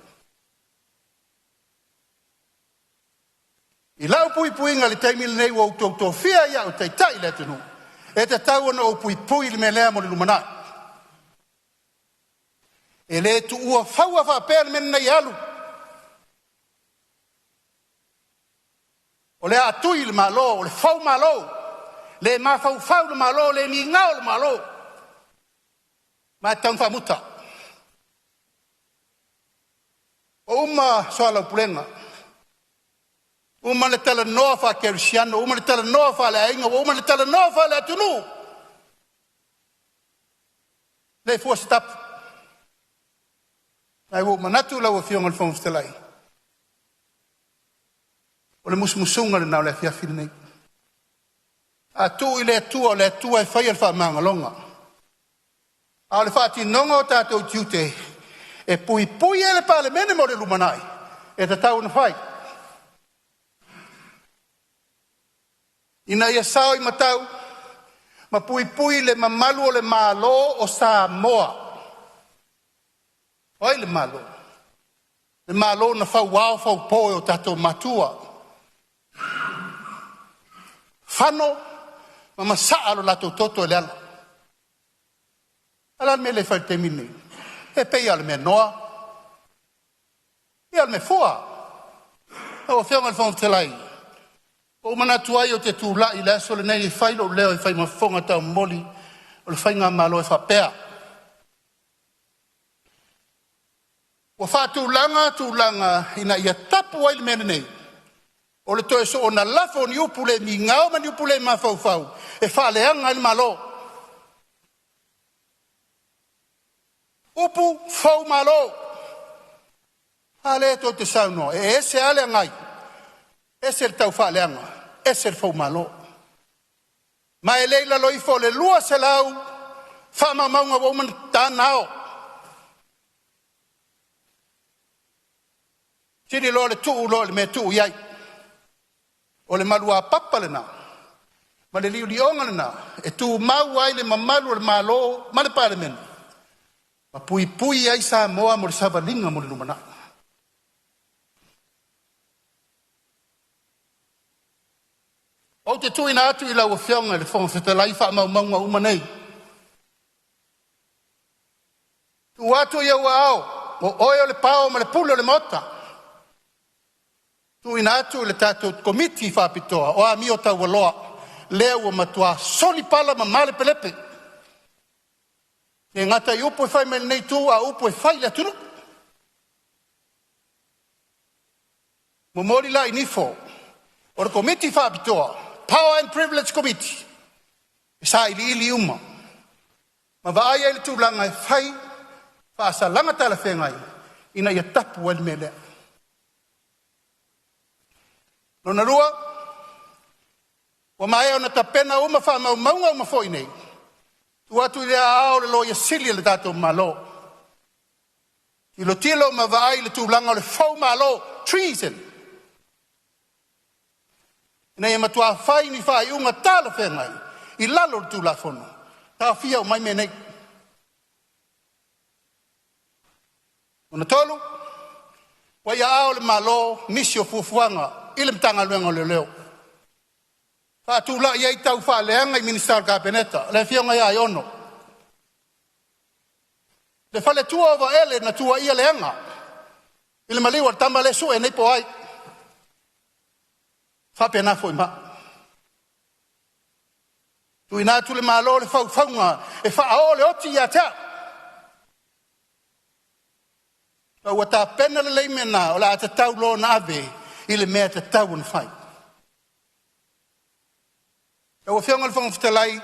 I lau puinga le teimini nei o tō whia I au tai le tunu. E te tau ana o pui le me lea mo le lumanai. E le tu ua whaua whapea le mena nei alu. O le atui le malo, o le whau malo. Le ma fau le malo, le mi ngao le malo. Ma tau whamuta. O uma soa lau pulenga. Uma le tala noa wha kerusiano, uma le tala noa wha le ainga, uma le tala noa wha le atunu. Le fua se tapu. Nai wo manatu lau a whionga le whamustelai. O le musumusunga le nao le fiafiri nei. A tu I le tua e whai al whamanga longa. A le whati nonga o tātou tiute. E pui e le Palemene mo le lumanai. E te tau na whai. Ina ia sao I matau. Ma pui le mamalu o le malo o Samoa. Oi le malo. Le malo na whau wao whau poe o tātou matua. Whano. Ma saa lo lato toto le ala. Ala me le fai te mini. E pei ala me noa. E ala me fua. O whionga le whonga telai. O mana tuai o te tūla I le aso le nei fai lo leo I fai mafonga tau moli. O le fai ngā malo e whapea. O tūlanga ina ia tapu ai le mene nei. O le toe so ona lafo ni upule mi ngao ma ni upule ma fau. E whaleanga il malo. Upu fau malo. Ale to te sauno. E ese ale ngai. Ese el tau whaleanga. Ese el fau malo. Ma e leila loifo le lua se lau. Whama maunga woman tānao. Tiri lo le tuu lo le me tuu iai. O le malua papa le nā. Ma le liulionga na, e tu mau ai le mamalu le malo, ma le Palemene. Ma pui ai Samoa mo le savalinga mo le lumana. O te tuina atu I lau whionga le whongatalai wha maunga umanei. Tu atu ia ua au, o oio le pao ma le pulo le mota. Tuina atu le tatou komiti whapitoa, o a mio tau waloa. Lea ua matua soli pala ma male pelepe. E ngata I upo e whai mele nei tu a upo e whai le atunu. Momori la inifo. O le komiti whapitoa. Power and Privilege Committee. E sa ili uma. Ma vaai ai le tūlanga e whai. Whaasa langa tala whengai. Ina ia tapu al mele. Nona rua. Wa mai ona tapena uma fa maunga uma foi nei. Tu atu le ao le loia sili le tatou malo. I lo tilo ma vai le tūlanga le fau malo treason. Nei e matua fai ni fai unga tala whengai. I lalo le tūlafono. Tā fia o mai me nei. Ona tolu. Wa ia ao le malo nisi o fufuanga. I le mtanga luenga le leo. Fatula ia tau fa leanga I minister kabineta le fionga ia iono le fale tua over ele na tua ia leanga ile maliwa tamba le su e nei po ai fa pena foi ma tu ina tu le malo le fa fanga e fa ole oti ia ta o ta pena le mena o la ta tau lo na ave ile me ta tau un fai. E o whionga le whangawhitalai,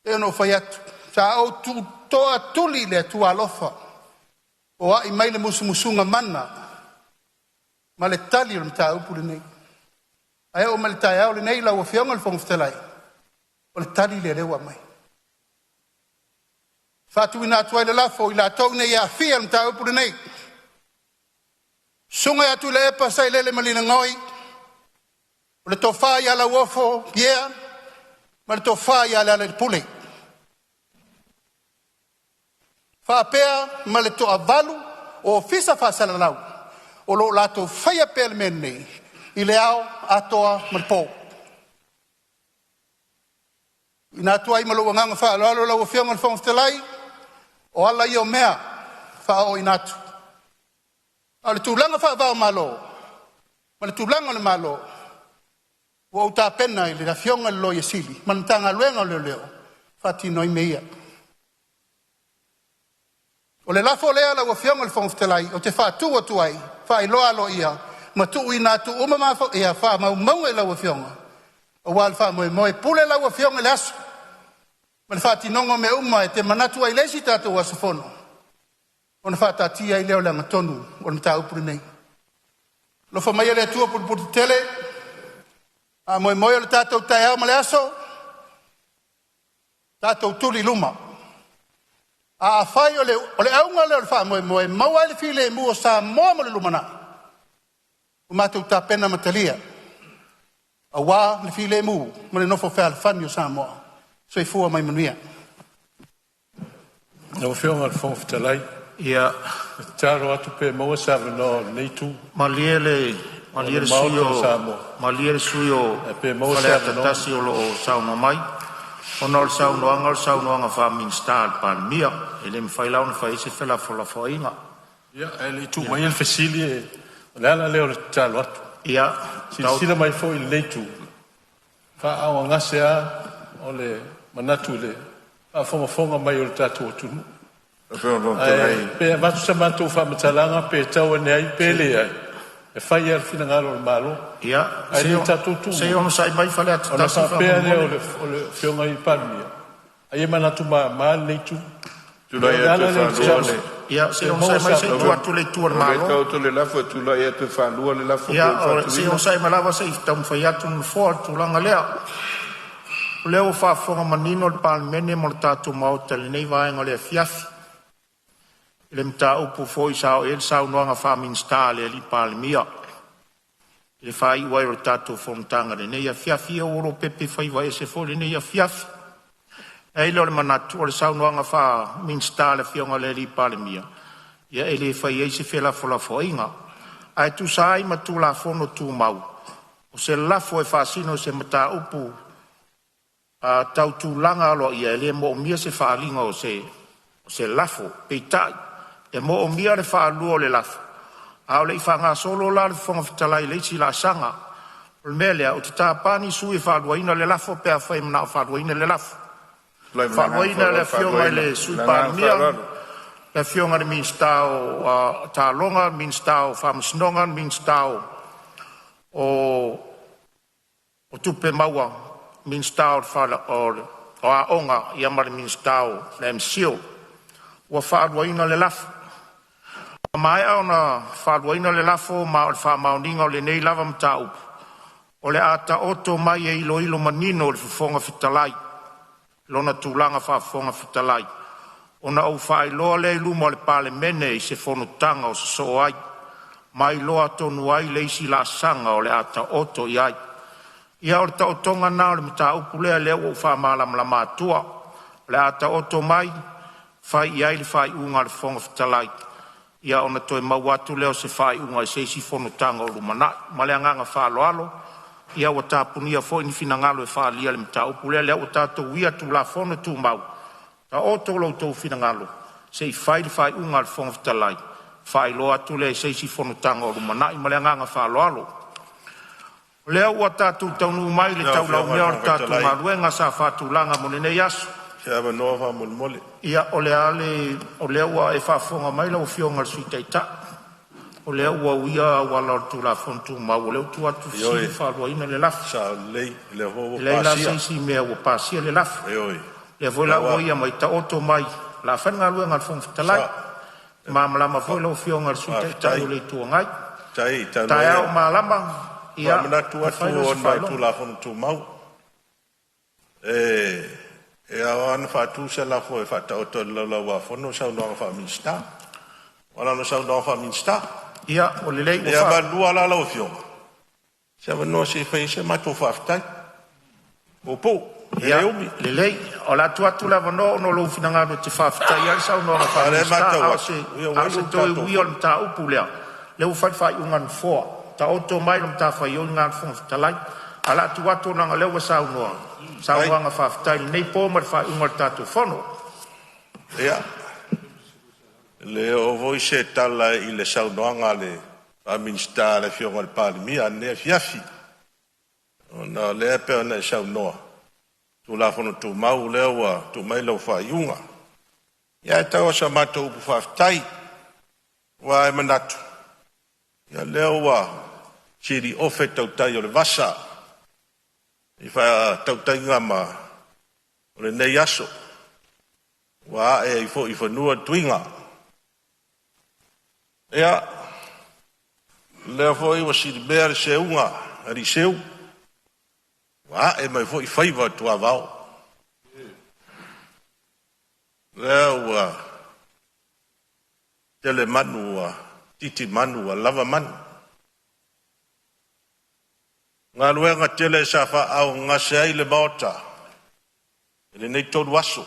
e no whai atu. Sa au tu toa tuli le tu alofa. O ai mai le musumusunga mana. Ma le tali o le mta upu le nei. Ai o ma le tai au le nei lau o whionga le whangawhitalai. O le tali le rewa mai. Fatu ina atu ai le lafo I la tau nei a fia le mta upu le nei. Sunga atu le epa sai lele malina ngoi. O le tofa ia la uofo pia, ma le tofa ia le pule. Whapea ma le toa valu o fisa whasalalau. O lo lato whaia Palemene I le ao atoa ma le pō. Ina atua I malo nganga whaalalo lau o whionga le whangawhitalai, o ala I o mea whao inatu. A le tūlanga whaavao malo, ma le tūlanga le malo, o ta pena I le fionga lo ye sili mantanga luenga le leo fati no I meia o le lafo lea la fionga le whangawhitalai o te whātu o tuai whai loa lo ia ma tu ina tu uma mafo ia wha mau e la fionga o wal wha moe pule la fionga le aso ma le whati nongo me uma e te manatu ai lesi tatu wa safono o na whata tia I leo langa tonu o na ta upuri nei lo wha mai le atua puti tele a moe le tātou tai au ma le aso, tātou tuli luma. A whai o le aunga leo le wha moe maua le file mua Samoa mo le lumana. O mātou tā pena matalia. A wā le file mu, mo le nofo whea le whani o Samoa. So I fua mai manuia. O whionga le whangawhitalai. Ia. Tāro atu pe maua sa no neitu. Maliere suyo falea tatasi o loo sauna mai. Ona o le saunoanga wha minsta le Palemene. E le mwhailau na whaise whela whalafo inga. Ia, e le tu mai le whesili e le ala leo le talo atu. Ia. Sila mai fo I le neitu. Wha awa ngase a o le manatu le. Wha whonga mai o le tatu o tunu. Pe vatu sa mātou wha matalanga pe tau ane ai pe le ai. E whai ar fina ngaro le malo. Ia. Ai le tatu tu. Se ono sai mai whale atu tasi wha pēa leo o le whionga I Palemene. Ai e manatu ma nei tu. Tulai atu whanua le. Ia, se ono sai mai se tu atu le tuar malo. Mai tau le lafo tulai atu whanua le lafo. Ia, se ono sai malawa se tau mwhai atu na fōa tulanga lea. Leo whaafonga manino le Palemene mo le tātou maota le nei vaenga le fiafi. Le mta upu foi sao el sao noanga fa minsta le li Palemene. le fai wai o tātou Fonotaga le nei a fiafi o oro pepe fai vai se fo le nei a fiafi. E le manatu o le saunoanga wha minsta le fionga le li Palemene. Ia e le fai eise fela fola fo inga. Ai tu sai ma tu la fono tu mau. O se lafo e fasino se mata upu tau tu langa alo ia e le mo mia se whaalinga o se lafo peitai. E mo o mia le whaalua o le lafo. Ao le whanga solo la le fonga fitalai le isi la sanga. O le melea o te tāpani sui whaaluaina le lafo pea whai mana o whaaluaina le lafo. Whaaluaina le fionga le sui Palemene. Le fionga le minsta o tālonga, minsta o whamasnonga, minsta o tupe maua, minsta o aonga, ia mara minsta o le msio. Ua whaaluaina le lafo. Mai au na whaaluaina le lafo ma o le whaamauninga o le nei lava mta upu. O le ata oto mai e ilo manino o le fufonga fitalai. Lona tūlanga whaafonga fitalai. Ona au whaailoa le iluma o le Palemene i se Fonotaga o se so ai. Mai loa tonu ai le isi la sanga o le ata oto i ai. Ia o le taotonga na o le mta upu lea leo o whaamalam la mātua. O le ata oto mai, whai i ai le whai unga le fonga fitalai. Ia ona toe mau atu leo se whai unga i se isi Fonotaga o lumana. Ma le anganga whaaloalo. Ia o tāpunia fo ini finangalo e whaalia le mta upu lea leo o tātou wia tu la fono tu mau. Ta o tolo tau finangalo. Se i whai le whai unga le fonga fitalai. Whai loa atu lea se isi Fonotaga o lumana. I ma le anganga whaaloalo. Lea ua tātou taunu mai le tau lau mea o le tātou maruenga sa whātulanga mo le nei aso. Siapa nova mole. Ia o lea ua e whaafonga mai lau fionga le sui teita. O lea ua uia wala o tu la fontu mau. O lea tu atu fisi whalua ina le lafu. Sa lei le ho lei la seisi mea ua pasia le lafu. Lea voi la ua ia mai ta oto mai. La whanga luenga le fonga fitalai. Māmalama voi lau fionga le sui teita o le tua ngai. Tai au mālama. Ia mana tua tu ona tu la fontu mau. E awan fa tu se la fo fa ta oto la wa fono sa no fa minsta. Wala no sa no fa minsta. Ia o le lei ia ba lua la la fio. Se va no se fa se ma to fa sta. O po. Ia le lei o la tua tu la no no lo finanga no te fa sta ia sa no fa minsta. Ia to wi on ta upulea. Le u fa ungan fo. Ta oto mai no ta fa yo ngal fon talai. Ala tu watu na ngalewa sa unoa. Sa wanga whaftai nei po mar wha ungar tātou whono. Ia. Le o voi se tala i le saunoanga le minsta le fionga le Palemene ane fiafi. Ona le pe ona saunoa. Tu la whono tu mau lewa tu mai lau wha iunga. Ia e tau sa mato upu whaftai. Wa e manatu. Ia lewa siri ofe tautai o le vasa. I wha tautai ngama o le nei aso. Wa e i whanua tuinga. Ea, lea fo i wa siri mea le se unga, ari seu. Wa e mai fo i whaiva tua vau. Lea ua tele manu ua titi manu ua lava manu. Ngā luenga tele sa wha au ngā seai le maota. Ele nei tonu aso.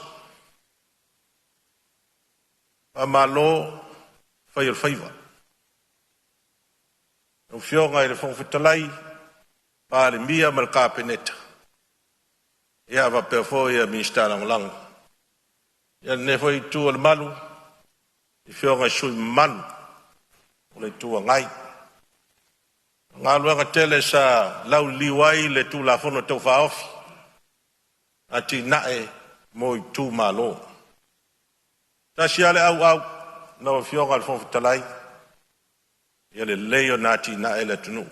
A malo whai al whaiva. Au fionga i le whongwhitalai, Palemene mal kāpeneta. Ia wa pia fo ia minsta langolango. Ia ne fo i tu al malu, i fionga i sui manu. O le tua ngai. Ngā luenga tele sa lau liwai le tu la fono tau whaofi. Ati nae mo i tu malo. Tasi ale au na wa fionga al whongwhitalai. Ia le leo nati nae le tunu.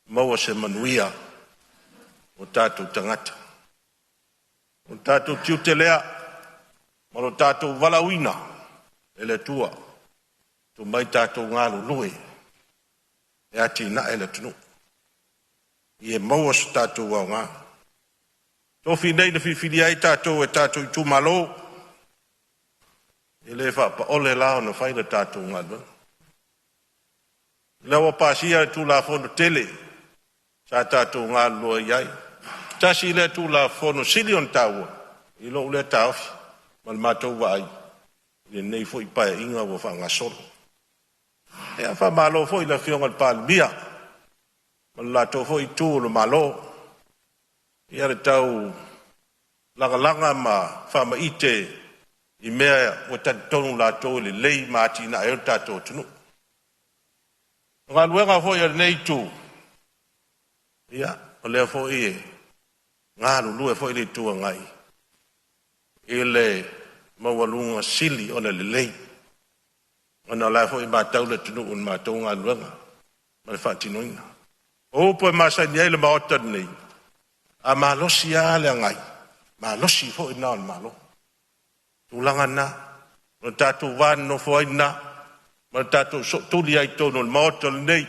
Maua se manuia o tātou tangata. O tātou tiu te lea. O tātou walauina e le tua. Tu mai tātou ngālu lue. E ati na e le tunu. I e maua sa tātou wau ngā. Tofi nei na whiwhiri ai tātou e tātou i tūmalo. E le whapa ole lao na whaina tātou ngā lua. Lewa pāsia e tū la whono tele. sa tātou ngā lua iai. Tasi le tu la fono silion tāua, I lo le tāwhi, man mātou wa ai, le nei fo I pae inga wa whanga solo. Ea wha malo fo I la whionga Palemene, man lato fo I tū lo malo, Ia le tau langa ma wha ma ite I mea o tonu lato le lei māti na eo tātou tunu. Ngā luenga fo I nei tū, Ia, o lea fo I ngā lulue fo I le tūa ngai. I le mawalunga sili o le lei. Ona lea fo I mātau le tunu un mātau ngā luenga. Ma le whaatinoina. O po e masani ai le maota nei. A malosi a le ngai. Malosi fo I nao le malo. Tūlanga na. Ma tātou wāno fo ai na. Ma tātou tuli ai tono le maota le nei.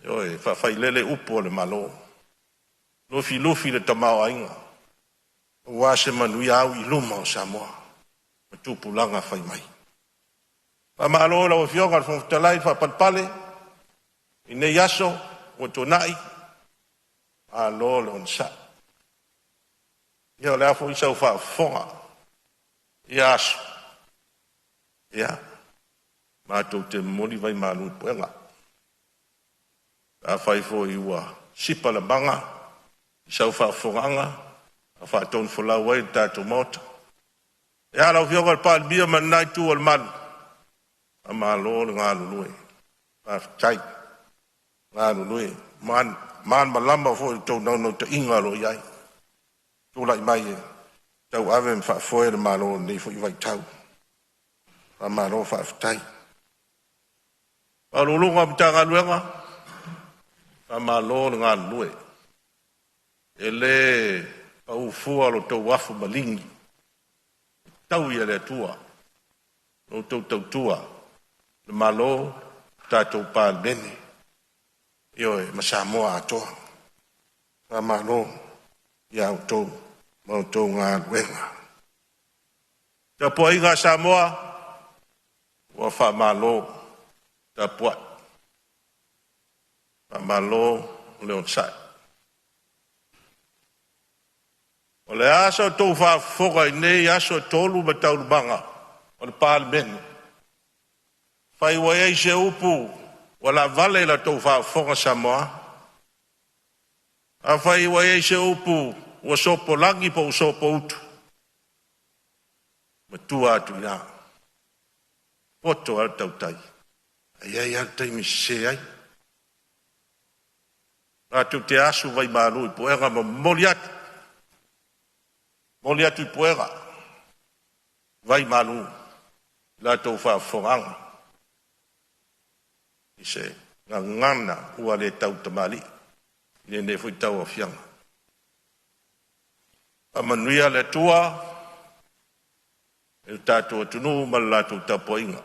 Oi, whawhai lele upo le malo. Lufi le tamao ainga. Wa se manui au I luma o Samoa. Ma tūpulanga whai mai. Pa malo la o fionga le Fonotaga fa palpale. I nei aso o tonai. A lo le on sa. Ia le afo I sau whaafonga. Ia aso. Ia. Mātou te moni vai malu puenga. A whai fo I ua sipa la banga. I sau whaafonganga. A whaaton fola wai tātou mota. Ia lau fionga le Palemene man nai tu al manu. A malo le ngā lulue. Whaafitai. Ngā lulue. Man malamba fo I tau nau te inga lo iai. Tūlai mai e. Tau ave me whaafoe le malo nei fo I vai tau. A malo whaafitai. A lulunga mta ngā luenga. A malo le ngā lulue. E le au fua lo tau wafu malingi. Tau ia le tua. Lo tau tua. Le malo tātou Palemene. Ioe, ma Samoa atoa. Ka malo, ia autou, mautou ngā luenga. Ta pua inga Samoa, ua wha malo, ta pua. Wha malo, leon sai. O le aso tau wha whoka I nei aso tolu ma tau lubanga, o le Palemene. Whai wa ei se upu, wala vale la tau whaafonga Samoa. A whai wa ei se upu, wa sopo langi po sopo utu. Ma tua atu ia. Poto al tau tai. Ai al tai mi se ai. Atu te asu vai malu I poega ma moli atu. Moli atu I poega. Vai malu. La tau whaafonganga. I se ngana ua le tau tamali. I ne fui tau a fianga. A manuia le tua. E tātou atunu ma lātou tapoinga.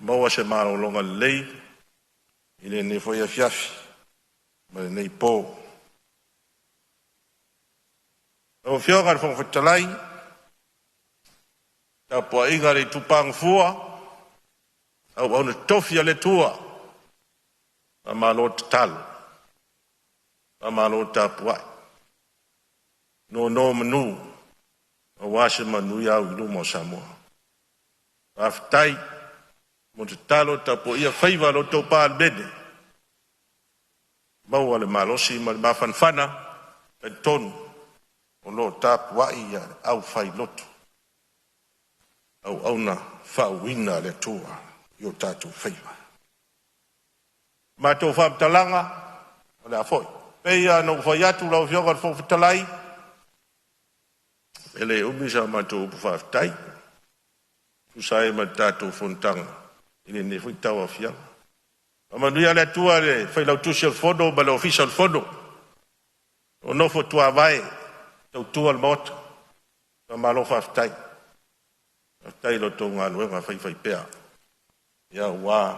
Maua se maro longa lei. I ne fui a fiafi. Ma nei pō. O fianga le Fonotaga. Tapoinga le tupang fua. Au au tofia le tua. A malo te talo. A malo tapuai. No manu. A wase manu iau I lumo Samoa. A fitai. Mo te talo tapo ia whaiva lo tau Palemene. Maua le malosi ma le mafanfana. E tonu. O lo tapuai ia au whai loto. Au na whauina le tua. Yo tātou whaiva. Mātou whaamtalanga, o le a foi. Peia no whai atu lau whionga le Fonotaga. Ele umisa mātou upu whaafitai. Kusai ma tātou Fonotaga. Ile ne fui tau a whianga. Amanuia le tua le whailau tusi al fono, ma le ofisa al fono. O nofo tua vai, tau tua al mota. Ma malo whaafitai. Whaafitai lo tō ngā luenga whai pea. Ia wā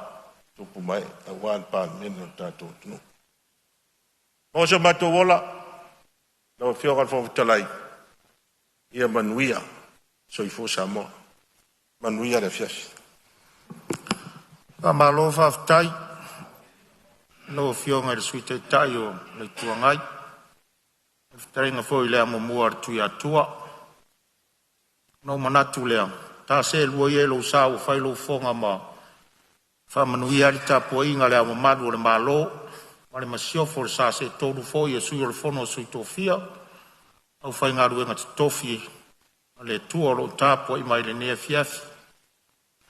tupu mai, a wā Palemene o tātou tunu. Mosa mātou wola, lau whionga Fonotaga. Ia manuia, soifo Samoa. Manuia le fiasi. Pa malo whaafitai. no fionga le suite tayo le tuangai. Taringa foi le amo muar tuia tua. No manatu lea. Ta se lua ye lo sao fai lo fonga ma. Fa manuia li tapo inga le amo madu le malo. Mare masiofo le sa se tolu foi e sui le fono sui tofia. Au fai ngā ruenga te tofi. Le tua lo tapo i mai le nea fiafi.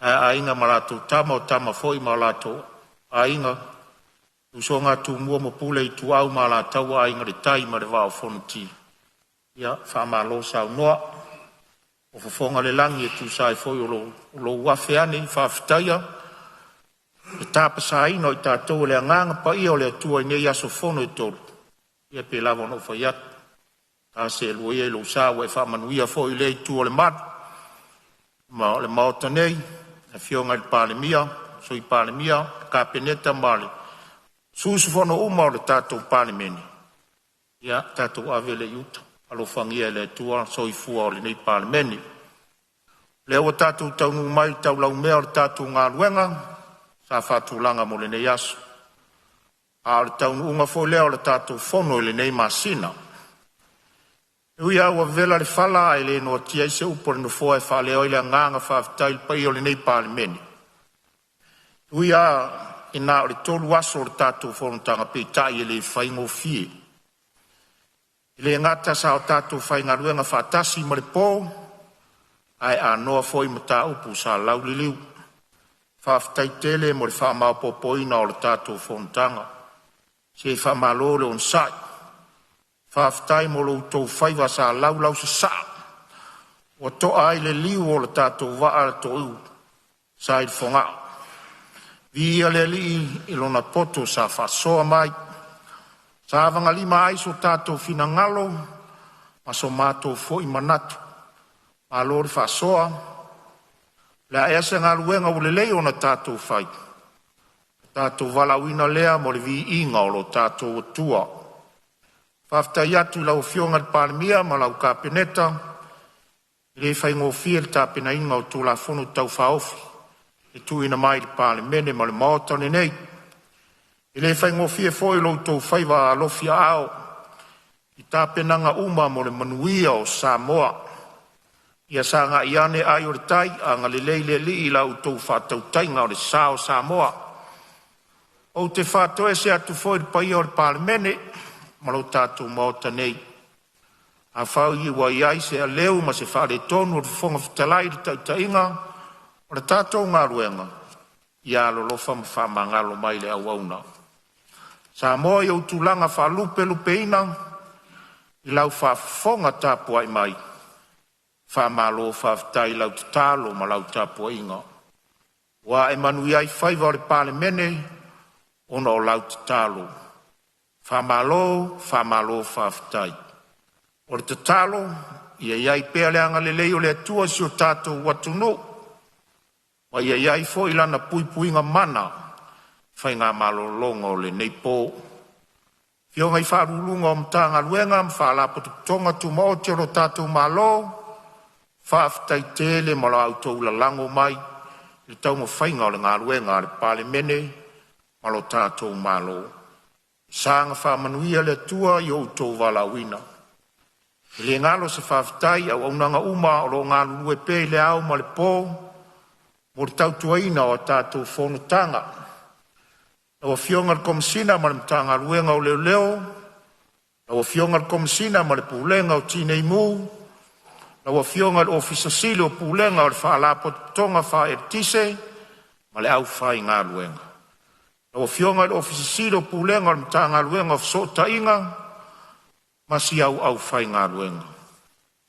A inga malato tama o tama foi malato. A inga. Uso ngā tu mua mo pule i tu au malatau a inga le tai ma le vao fonoti. Ia, wha malo sao noa. O fofonga le langi e tu sai foi o lo wafe ane i whawhitaia. E tāpa sa ino i tātou le anganga pa ia o le atua i nei aso fono e tolu. Ia pe lava no whaiat. Tā se lua ia i lo sao e whamanuia foi le i tu o le mat. Ma le maota nei, e fionga i Palemene, so i Palemene, ka peneta male. Susu fono uma o le tātou Palemene. Ia, tātou avele iuta. Alo whangia le tua, so i fua o le nei Palemene. Le awa tātou taunu mai tau lau mea o le tātou ngā luenga, sa whātulanga mo le nei aso. A le taunu unga fo leo le tātou fono i le nei masina. Ui awa vela le whala e le no tia i se upo le no foa e whaleo i le nganga whawhitai pai o le nei Palemene. Ui a ina o le tolu aso o le tātou Fonotaga peitai e le whaingo fie. I le ngata sa o tātou whainga ruenga whātasi ma le pō, ai a noa foi ma tā upu sa lauliliu. Whawhitai tele mo le whamao popoina o le tātou Fonotaga. Se whamalo le on sai. Whawhitai mo lo utou whaiva sa laulau sa sa. O toa ai le liu o le tātou waa le to u. Sa i whongao. Via le li i lona poto sa whasoa mai. Sa avanga lima aiso tātou fina ngalo, ma so mātou fo i manatu. Ma lori whasoa, le ea se ngā luenga ule leo na tātou whai. Tātou walawina lea mo le vi inga o lo tātou o tua. Whaftai atu lau fionga le Palemene ma lau ka peneta, le whai ngō fia le tāpena inga o tū la fono tau whaofi. E tu ina mai le Palemene ma le maotane nei. E le whai ngofie foi lo tau whaiva a lofia ao. I tāpenanga uma mo le manuia o Samoa. Ia sa ngā iane ai o le tai a ngā le leile li i lau tau whātau tainga o le sao Samoa. O te whātau e se atu foi le pai o le Palemene ma lo tātou maotane nei. A whau i wai ai se a leu ma se whare tonu o le whonga whitalai le tautainga. O le tātou ngā ruenga, ia lo lofa ma whamangalo mai le awauna. Sa moa i au tūlanga whalupe lupe ina, i lau whafonga tāpua i mai. Whamalo whaftai lau te tālo ma lau tāpua inga. Wa e manu iai whaiva o le Palemene, ona o lau te tālo. Whamalo whaftai. O le te tālo, ia iai pēa leanga le leo le atua si o tātou watunu. Wa ia iai fo i lana puipuinga mana, whai ngā malolonga o le neipo. Fionga i wharulunga o mtanga luenga, mwhalapo tonga tu maote o tātou malo, whaftai tele ma la autou la lango mai, i tau mo whainga o le ngā luenga le Palemene, ma lo tātou malo. Sanga whamanuia le tua i outou walawina. I le ngalo se whaftai au aunanga uma o lo ngā lue pe le au ma le pō, mo le tautuaina o tātou Fonotaga. Lawa fionga le komisina ma le mtanga luenga o leo leo. Lawa fionga le komisina ma le pulenga o tinei mu. Lawa fionga le ofisa sili o pulenga o le whaalapo tonga wha ertise. Ma le au whai ngā luenga. Lawa fionga le ofisa sili o pulenga o le mtanga luenga o fsota inga. Ma si au whai ngā luenga.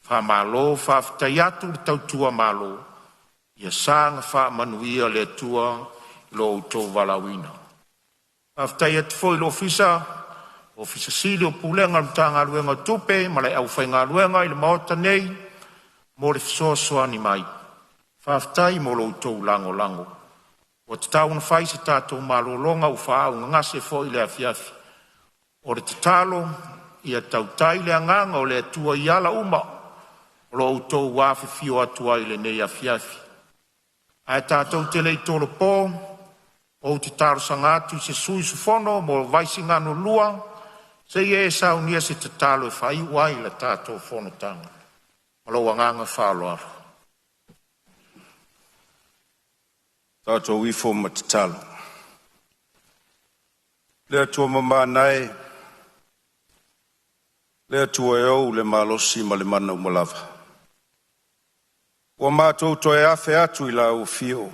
Wha malo, wha fitayatu le tautua malo. Ia sanga wha manuia le tua lo tō walawina. Aftai atu foi lo ofisa sili o pulenga mtanga luenga tupe, ma le au whai ngā luenga i le maota nei, mo le fisosoa ni mai. Whaftai mo lo tō lango. O te tauna whai se tātou malolonga u wha au ngase foi le afiafi. O le te talo, ia tautai le anganga o le tua i ala uma, o lo tō wafi fio atua i le nei afiafi. Ai tātou te lei tōlo pō, O te taro sangatu se sui sufono mo vaisi ngano lua, se e sa unia se te talo e whai wai la tātou Fonotaga. Malo wanganga whaloaro. Tātou ifo ma te talo. Lea tua mama nai, lea tua e au le malosi ma le mana umalava. Ua mātou to e awhi atu I la o fio.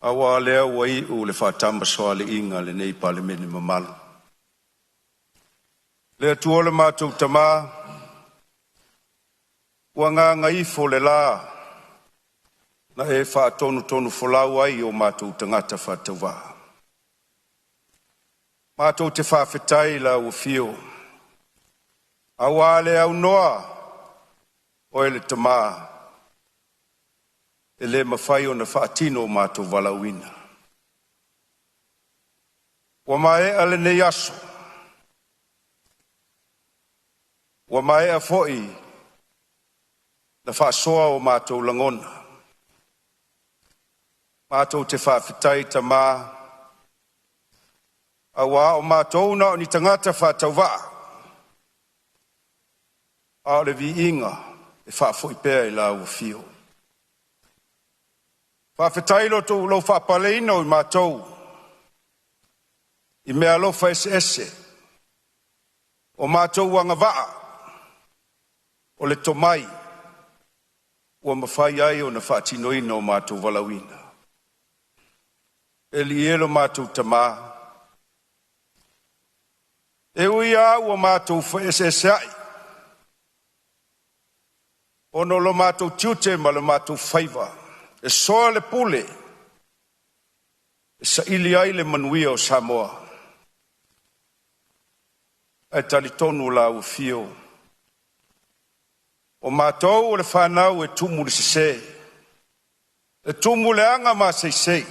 Awa lea ua I u le whātamba soa le inga le nei Palemene mamalu. Lea tua le mātou tamā, ua ngā ifo le la, na e whātonu wholau ai o mātou tangata whātauwa. Mātou te whawhetai la o fio. Awa le au noa, o ele tamā, ele mawhai o na whaatino o mātou walauina. Wa mai ale nei aso. Wa mai a foi na whaasoa o mātou langona. Mātou te whawhetai tamā, awa o mātou na o ni tangata whātauwa. A le vi inga, e whaafoi pēr I la ua fio. Whawhetai lo tō lau whaapaleina o I mātou. I mea lofa ese. O mātou wanga waa. O le tomai. Ua mawhai ai o na whaatinoina o mātou walawina. E li elo mātou tamā. E ui a ua mātou wha ese ai. Ono lo mātou tiute ma lo mātou whaiva. E soa le pule. E sa ili ai le manuia o Samoa. E tali tonu la u fio. O mātou o le whanau e tumu le sese. E tumu le anga ma seisei.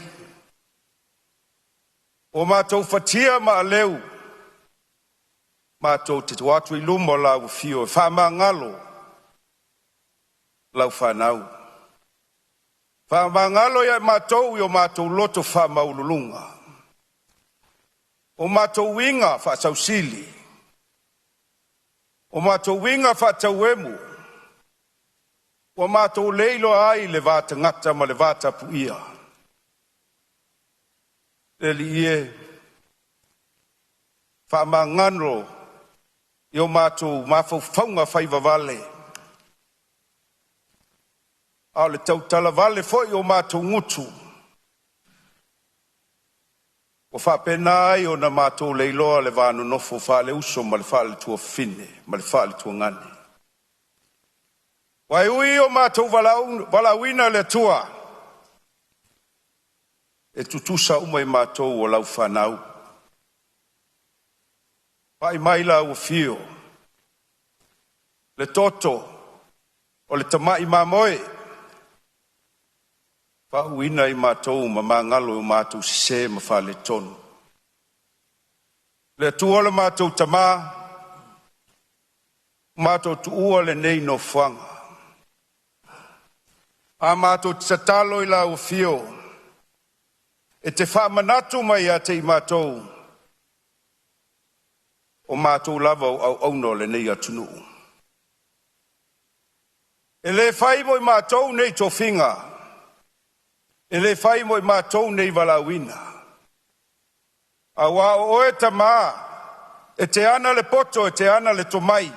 O mātou fatia ma leu. Mātou te watu I lumo la u fio. E whama ngalo. Lau whanau. Whamangalo ia mātou I o mātou loto whamaululunga. O mātou winga whaasausili. O mātou winga whaatauemu. O mātou leilo ai le vāta ngata ma le vāta puia. E li ie. Whamangano I o mātou mafau whaunga whaiva vale. A le tau tala vale foi o mātou ngutu. O whapena ai o na mātou leiloa le vānu nofo whale uso ma le whale tua fine, ma le whale tua ngane. Wai ui o mātou walauina le tua. E tutusa umai mātou o lau whanau. Pai maila o fio. Le toto o le tamai mamoe. Whauina I mātou ma mangalo I mātou sise ma whale tonu. Le tuola mātou tamā, mātou tuua le nei no whanga. A mātou tsatalo I la o fio, e te whamanatu mai a te I mātou. O mātou lava au auno le nei atunu. E le whai mo I mātou nei to whinga. E le whai mo I mātou nei walawina. A wā o e tamā, e te ana le poto, e te ana le tomai.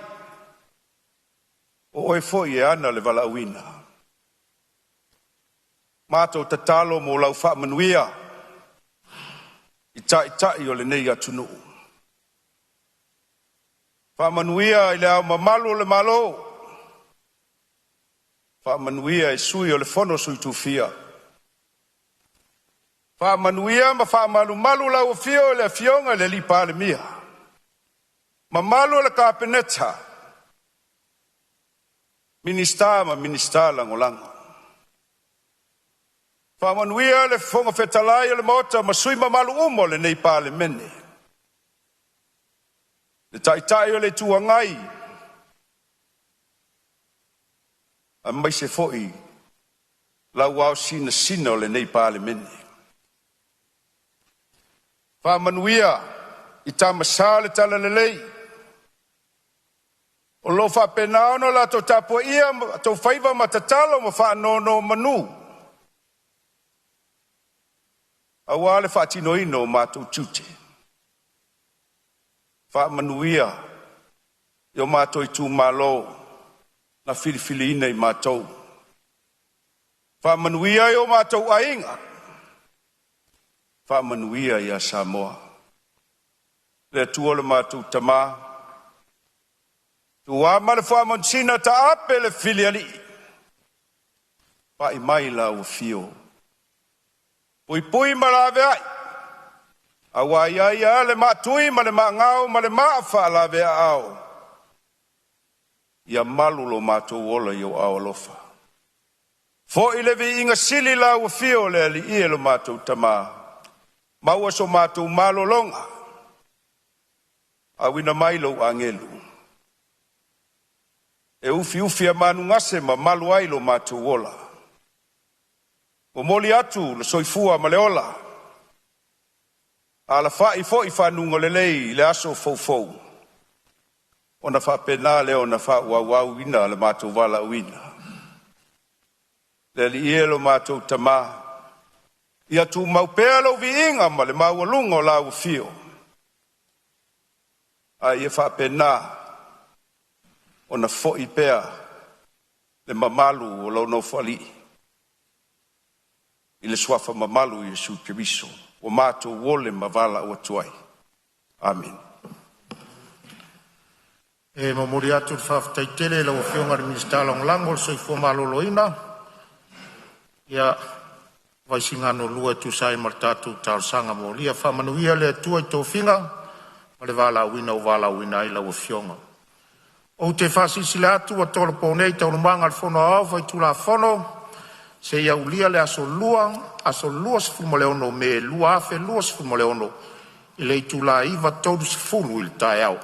O e foi e ana le walawina. Mātou tatalo mo lau wha manuia. I tai o le nei atunu. Wha manuia I le au mamalu le malo. Wha manuia I sui o le fono sui tufia. Wha manuia ma wha malu la o fio le fionga le li Palemene. Ma malu le kapeneta. Minista ma minista langolango. Wha manuia le fonga fetalai le mota ma sui ma malu umo le nei Palemene. Le tai o le tuangai. A mai se foi. La wao sina o le nei Palemene. Whamanuia I tamasā le tala lelei. O lo whapena ono la tō tapua ia tō whaiva matatalo ma whanono manu. A wale whatino ino mātou tūte. Whamanuia yo mātou I tū mālo na whiriwhiri ina I mātou. Whamanuia yo mātou ainga. Whamanuia ia Samoa. Le tuola mātou tamā. Tua male whamonsina ta ape le whiliali. Pa I mai la ua fio. Pui malawe ai. Awa ia le matui ma le ngau ma le maafa la vea au. Ia malu lo mātou ola yo au alofa. Fo I le vi inga sili la ua fio le ali ie lo mātou tamā. Maua so mātou malo longa. Awina mai lo angelu. E ufi a manu ngase ma malu ai lo mātou ola. O moli atu le soifua ma le ola. A la fai fo I whanunga le lei le aso fou. Ona whapena le ona wau ina le mātou wala uina. Le li ie lo mātou tamā. Ia tu maupea lo vi inga ma le maualunga o lau fio. A ia whapena. Ona fo'i pea le mamalu o lau no fali. I le swafa mamalu Yesu Kiriso. O mātou wole mavala o tuai. Amen. E mamuri atu whaftaitele lau whionga ri minister lango so I fua maloloina. Ia vaisingano lua tu sai martatu tarsanga mo lia whamanuia le tuai tō whinga. Ma le vala wina o vala wina I lau whionga. O te whasisi le atu a tolo pōnei tau lumanga al whono au vai tula whono. Se ia ulia le aso lua sifumo le ono me lua afe lua sifumo le ono. I le tula iwa taudu sifunu il tae au.